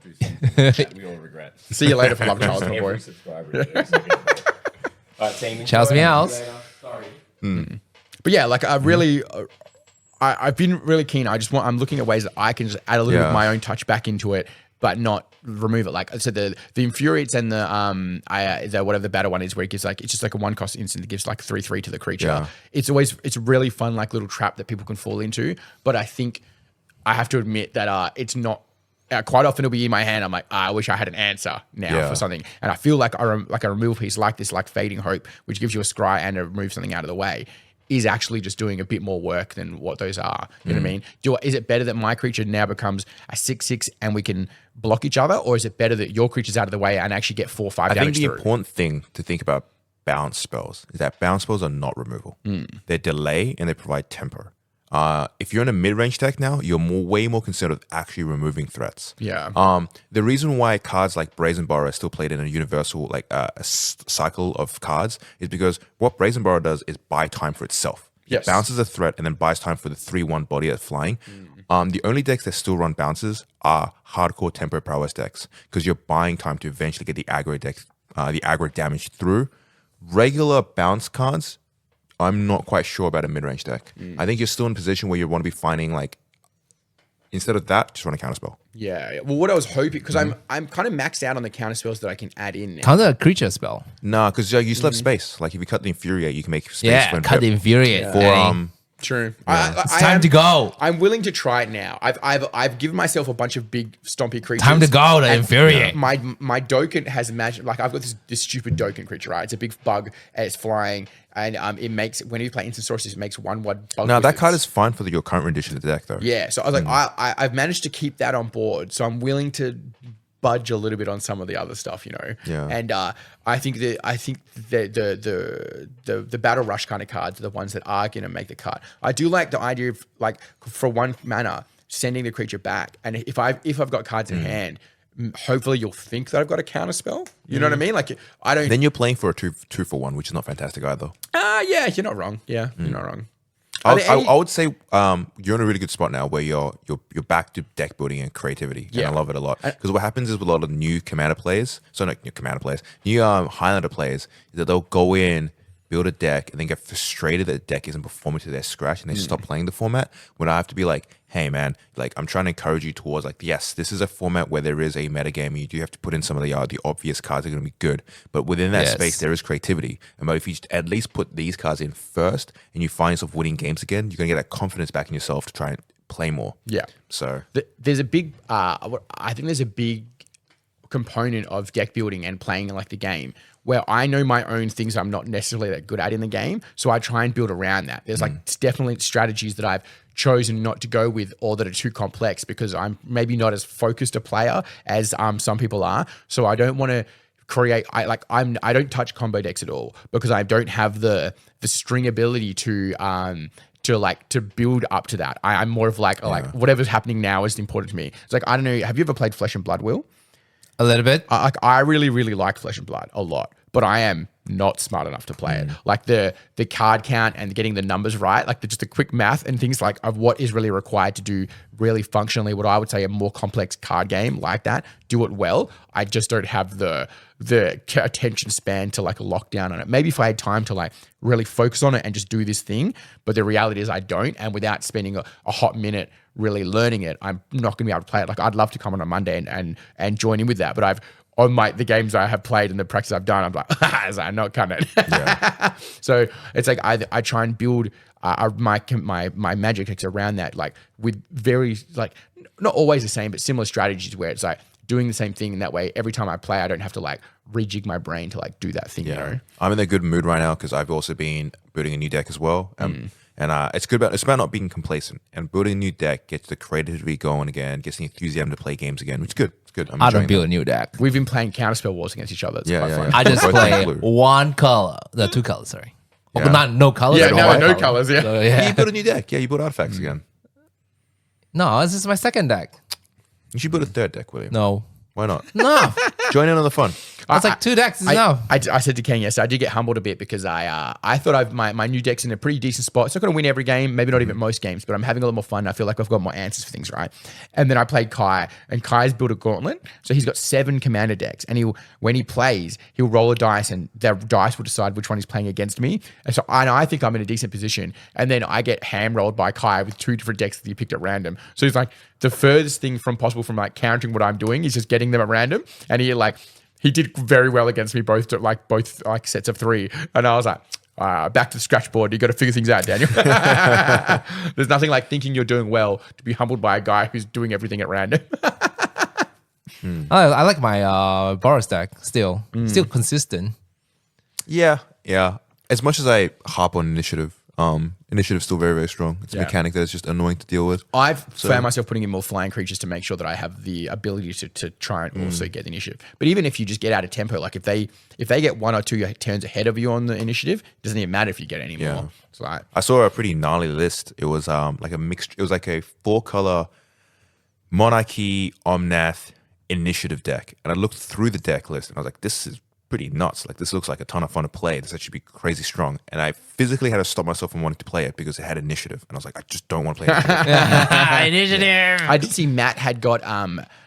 do something that we all regret.
See you later for Love Child, my
Every
boy.
subscriber. All right, team.
Charles
enjoy.
meows.
See you later. Sorry.
But yeah, like I really, I've been really keen. I'm looking at ways that I can just add a little bit of my own touch back into it, but not remove it. Like I said, the infuriates and the whatever the battle one is, where it gives like, it's just like a 1-cost instant that gives like 3/3 to the creature.
Yeah.
It's a really fun like little trap that people can fall into. But I think I have to admit that it's not. Quite often it'll be in my hand. I'm like, I wish I had an answer now for something. And I feel like a removal piece like this, like Fading Hope, which gives you a scry and to remove something out of the way, is actually just doing a bit more work than what those are. You know what I mean? Is it better that my creature now becomes a 6/6 and we can block each other, or is it better that your creature's out of the way and actually get 4 or 5
I
damage
think the
through?
important thing to think about bounce spells is that bounce spells are not removal. They delay and they provide tempo. If you're in a mid-range deck now, you're way more concerned with actually removing threats.
Yeah.
The reason why cards like Brazen Borrow are still played in a universal like cycle of cards is because what Brazen Borrow does is buy time for itself.
Yes.
It bounces a threat and then buys time for the 3/1 body that's flying. The only decks that still run bounces are hardcore tempo prowess decks because you're buying time to eventually get the aggro damage through. Regular bounce cards, I'm not quite sure about a mid-range deck. I think you're still in a position where you want to be finding like, instead of that, just run a counterspell.
Yeah. Well, what I was hoping, because I'm kind of maxed out on the counter spells that I can add in now.
Counter a creature spell.
Nah, because you still have space. Like if you cut the Infuriate, you can make space
Yeah, cut the Infuriate.
for
True.
It's time to go.
I'm willing to try it now. I've given myself a bunch of big stompy creatures.
Time to go to
and
Infuriate.
My Dokkan has magic. Like I've got this stupid Dokkan creature, right? It's a big bug. And it's flying, and it makes, when you play instant sources, it makes 1/1 bug.
Now that
wizards.
card is fine for your current rendition of the deck, though.
Yeah. So I was like, I've managed to keep that on board. So I'm willing to budge a little bit on some of the other stuff, you know.
Yeah.
And I think the battle rush kind of cards are the ones that are going to make the cut. I do like the idea of like for 1 mana sending the creature back, and if I've got cards in hand, hopefully you'll think that I've got a counter spell. You know what I mean? Like I don't.
Then you're playing for a 2-for-1, which is not fantastic either.
Yeah, you're not wrong. Yeah, you're not wrong.
I would say you're in a really good spot now where you're back to deck building and creativity, and I love it a lot. Because what happens is with a lot of new Commander players, new Highlander players, is that they'll go in, build a deck, and then get frustrated that the deck isn't performing to their scratch, and they stop playing the format. When I have to be like, hey man, like I'm trying to encourage you towards like, yes, this is a format where there is a metagame, and you do have to put in some of the obvious cards that are going to be good, but within that space there is creativity. And but if you at least put these cards in first, and you find yourself winning games again, you're going to get that confidence back in yourself to try and play more.
Yeah.
So
there's a big, I think there's a big component of deck building and playing like the game where I know my own things I'm not necessarily that good at in the game. So I try and build around that. There's like definitely strategies that I've chosen not to go with or that are too complex because I'm maybe not as focused a player as some people are. So I don't want to create, I don't touch combo decks at all because I don't have the string ability to build up to that. I'm more of like whatever's happening now is important to me. It's like, I don't know, have you ever played Flesh and Blood, Will?
A little bit.
I really, really like Flesh and Blood a lot, but I am not smart enough to play it. Like the card count and getting the numbers right, like just the quick math and things like of what is really required to do really functionally what I would say a more complex card game like that, do it well. I just don't have the attention span to like lock down on it. Maybe if I had time to like really focus on it and just do this thing, but the reality is I don't. And without spending a hot minute really learning it, I'm not going to be able to play it. Like I'd love to come on a Monday and join in with that, but I've on the games I have played and the practice I've done, I'm like, I'm not cutting it. Yeah. So it's like I try and build my magic decks around that, like with very like not always the same, but similar strategies where it's like doing the same thing. And that way, every time I play, I don't have to like rejig my brain to like do that thing. You know,
I'm in a good mood right now because I've also been building a new deck as well. And And it's about not being complacent and building a new deck gets the creativity going again, gets the enthusiasm to play games again, which is good. It's good. I'm
I don't
enjoying
build
that.
a new deck.
We've been playing Counterspell Wars against each other. It's quite fun.
I just
Both
play
blue.
one color, the 2 colors. Sorry,
Yeah.
but not no colors.
Yeah,
I don't
no,
want
no
color.
colors, yeah.
So,
Yeah, you build a new deck. Yeah, you build artifacts again.
No, this is my second deck.
You should build a third deck, William.
No,
Why not?
no,
Join in on the fun.
that's like 2 decks is enough.
I said to Ken yesterday, I did get humbled a bit because I thought my new deck's in a pretty decent spot. It's not going to win every game, maybe not even most games, but I'm having a lot more fun. I feel like I've got more answers for things, right? And then I played Kai, and Kai's built a gauntlet. So he's got 7 commander decks. And when he plays, he'll roll a dice, and the dice will decide which one he's playing against me. And so I think I'm in a decent position. And then I get ham-rolled by Kai with 2 different decks that he picked at random. So he's like, the furthest thing from possible from like countering what I'm doing is just getting them at random. And he did very well against me both sets of 3. And I was like, back to the scratch board. You got to figure things out, Daniel. There's nothing like thinking you're doing well to be humbled by a guy who's doing everything at random.
I like my Boris deck still consistent.
Yeah. As much as I harp on initiative, initiative's still very, very strong. It's a mechanic that is just annoying to deal with.
I've found myself putting in more flying creatures to make sure that I have the ability to try and also get the initiative. But even if you just get out of tempo, like if they get 1 or 2 turns ahead of you on the initiative, it doesn't even matter if you get any more. So
I saw a pretty gnarly list. It was like a mixed. It was like a 4-color Monarchy Omnath initiative deck, and I looked through the deck list and I was like, this is pretty nuts. Like, this looks like a ton of fun to play. This actually be crazy strong. And I physically had to stop myself from wanting to play it because it had initiative. And I was like, I just don't want to play initiative.
Initiative.
I did see Matt had got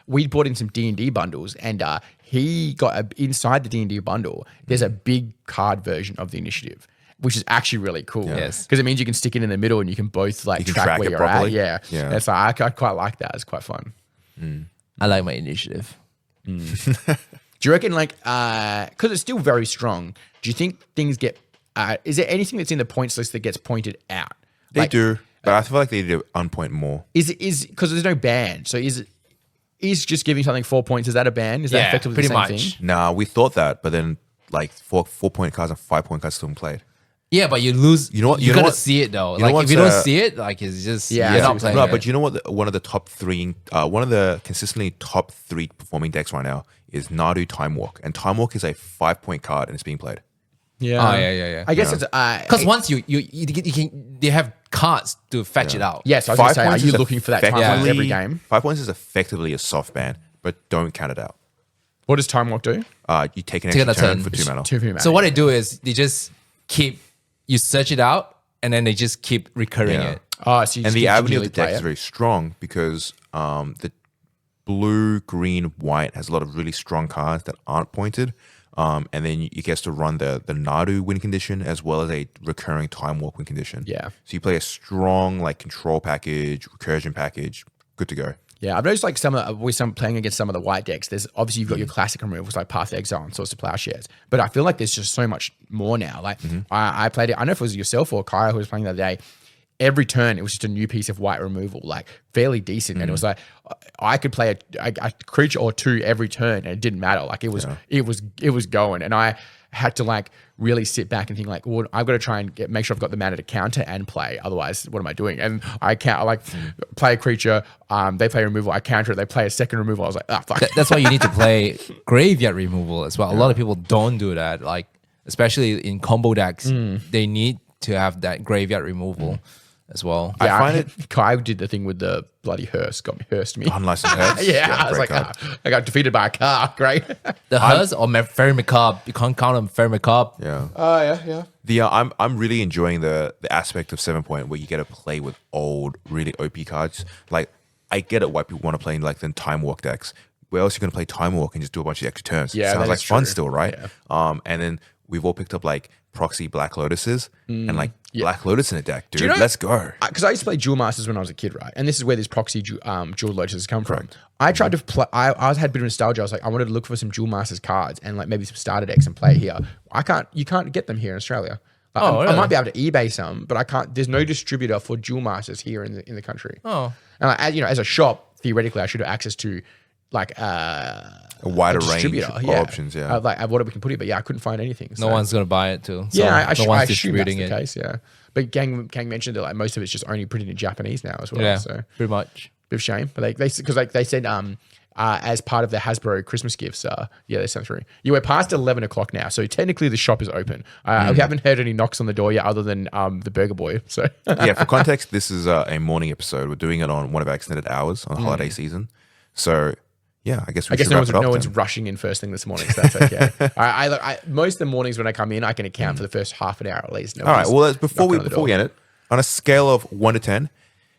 we bought in some D&D bundles, and he got inside the D&D bundle, there's a big card version of the initiative, which is actually really cool.
Yes.
Because it means you can stick it in the middle and you can both like
can
track
track
where
it
you're
properly.
at. Yeah.
Yeah.
So I quite like that. It's quite fun.
I like my initiative.
Do you reckon, like, because it's still very strong, do you think things get, is there anything that's in the points list that gets pointed out?
They do, but I feel like they need to unpoint more.
Is because there's no ban. So is just giving something 4 points, is that a ban? Is that effectively
pretty
the same
much.
thing?
Nah, we thought that, but then like 4-point cards and 5-point cards still played.
Yeah, but you lose.
You know what?
You,
You know
gotta
what?
see it though.
You know
Like if
what's,
you don't see it, like it's just
Yeah,
you're
I see
not
what
playing.
No,
it.
but you know what? One of the top 3, one of the consistently top 3 performing decks right now is Nadu Time Walk, and Time Walk is a 5-point card and it's being played.
Yeah.
Oh, yeah.
I guess it's,
Because once you can, they have cards to fetch it out.
yes, I was going to say, are
points
you
is
looking for that time
effectively-
walk every game?
5 points is effectively a soft ban, but don't count it out.
What does time walk do?
You take an
Take
extra
a
turn
turn.
for 2 mana.
2 mana.
So what they do is they just keep you search it out, and then they just keep recurring
Yeah.
it.
Oh, so you
And
just
the avenue of
continually
the deck
play
is
it?
very strong because the blue, green, white has a lot of really strong cards that aren't pointed. And then you get to run the Nadu win condition as well as a recurring time walk win condition.
Yeah.
So you play a strong like control package, recursion package, good to go.
Yeah, I've noticed like with playing against some of the white decks, there's obviously you've got your classic removals like Path to Exile and Source of Plowshares, but I feel like there's just so much more now. Like I played it, I don't know if it was yourself or Kaya who was playing the other day. Every turn, it was just a new piece of white removal, like fairly decent, and it was like I could play a creature or 2 every turn, and it didn't matter. Like it was going, and I had to like really sit back and think like, well, I've got to try and make sure I've got the mana to counter and play. Otherwise, what am I doing? And I play a creature, they play removal, I counter it, they play a second removal. I was like, fuck.
That's why you need to play graveyard removal as well. A lot of people don't do that. Like especially in combo decks, they need to have that graveyard removal as well.
Yeah,
I find it
Kai did the thing with the bloody hearse, hearsed me.
unlicensed heads.
Yeah, I was
great
like,
card.
I got defeated by a car. Great.
The Hers or Fairy Macabre, you can't count them Fairy Macabre.
Yeah.
Oh yeah.
The I'm really enjoying the aspect of 7-point where you get to play with old, really OP cards. Like I get it why people want to play in like the Time Walk decks. Where else are you going to play Time Walk and just do a bunch of extra turns?
Yeah,
sounds
that
like
is
fun
true.
still, right?
Yeah.
And then we've all picked up like proxy Black Lotuses and like Black Lotus in a deck, dude.
you know-
Let's go.
Because I used to play Duel Masters when I was a kid, right? And this is where these proxy Duel Lotuses come from. I tried to play. I had a bit of nostalgia. I was like, I wanted to look for some Duel Masters cards and like maybe some starter decks and play here. You can't get them here in Australia. Like, I
really?
might be able to eBay some, but I can't. There's no distributor for Duel Masters here in the country.
Oh.
And like, as a shop, theoretically, I should have access to like
A wider range
distributor,
of options. Yeah.
like what we can put it, but yeah, I couldn't find anything.
No one's gonna buy it too. So
Yeah, I
no
assume
one's
that's
distributing
the
it.
case. Yeah, but Kang mentioned that like most of it's just only printed in Japanese now as well.
Yeah,
So
pretty much.
bit of shame, but they said as part of the Hasbro Christmas gifts, they sent through. We're past 11 o'clock now, so technically the shop is open. We haven't heard any knocks on the door yet, other than the Burger Boy. So
Yeah, for context, this is a morning episode. We're doing it on one of our extended hours on the holiday season. So yeah, I guess we should wrap it up.
No one's
then.
rushing in first thing this morning, so that's okay. I most of the mornings when I come in, I can account for the first half an hour at least.
All right. Well, before we end it, on a scale of 1 to 10,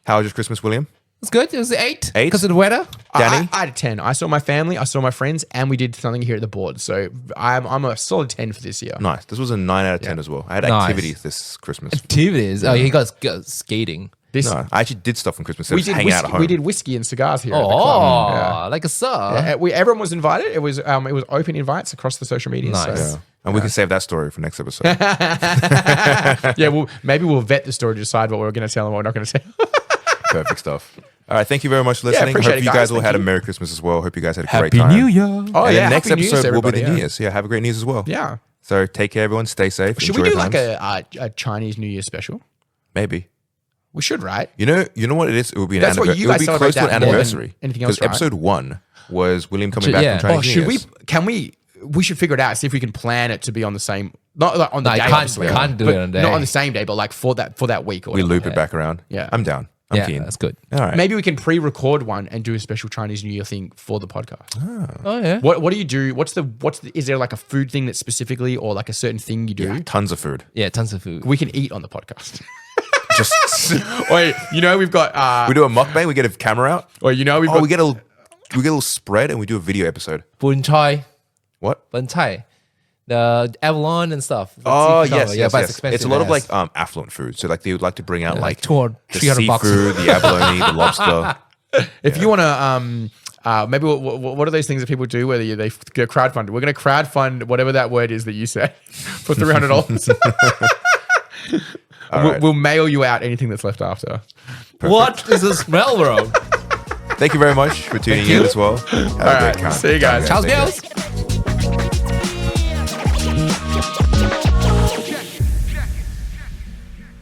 how was your Christmas, William?
It's good. It was 8
8?
because of the weather.
Danny?
I had a 10. I saw my family, I saw my friends, and we did something here at the board. So I'm a solid 10 for this year.
Nice. This was a 9 out of 10 as well. I had
Nice.
activities this Christmas.
Activities. Oh, he got skating.
No, I actually did stuff on Christmas. I was hanging out at home.
We did whiskey and cigars here at the
Oh,
club.
like a sir.
Everyone was invited. It was open invites across the social media.
Nice.
So.
And we can save that story for next episode.
Well, maybe we'll vet the story to decide what we're going to tell and what we're not going to tell.
Perfect stuff. All right. Thank you very much for listening.
appreciate
Hope
it,
you
guys.
guys all
Thank
had a
you.
Merry Christmas as well. Hope you guys had a
Happy
great time.
New Year.
Oh,
And
yeah.
the next
Happy New Year's,
episode will be the
everybody,
New
yeah.
Year's. Yeah, have a great New Year's as well.
Yeah.
So take care, everyone. Stay safe.
Should
Enjoy
we do
your
like
times.
a Chinese New Year special?
Maybe.
We should, right?
You know what it is? It will be an
That's what
anniversary.
you
It will
guys
be
celebrate
close to an
that more than
anniversary.
anything else,
Because episode 1 was William coming back
Yeah.
from Chinese
Oh,
New
should we?
Year's.
Can we? We should figure it out. See if we can plan it to be on the same, not like on the
No,
day.
you can't-
obviously,
you can't do
but
it on the
Not
day.
on the same day, but like for that week. Or
We
whatever.
loop it back around.
Yeah.
I'm down. I'm
Yeah,
keen.
that's good.
All right.
Maybe we can pre-record one and do a special Chinese New Year thing for the podcast.
Oh yeah.
What do you do? What's the? Is there like a food thing that specifically, or like a certain thing you do?
Yeah, tons of food.
Yeah, tons of food.
We can eat on the podcast.
Just
Wait, we've got.
we do a mukbang. We get a camera out.
We've
Oh,
got.
we get a little spread and we do a video episode.
Bun chai,
What?
bun chai, the Avalon and stuff. That's
Oh
cheap
yes,
cover.
yes,
but
yes.
expensive
It's a lot of
as.
like affluent food. So like they would like to bring out like
200,
the
300 bucks.
seafood, the abalone, the lobster.
If you want to, maybe what are those things that people do? Whether they get crowdfund, we're going to crowdfund whatever that word is that you said for $300.
right.
We'll mail you out anything that's left after.
What is the smell, bro?
Thank you very much for tuning in as well. Have a great time.
See you guys.
Ciao,
Take care.
girls.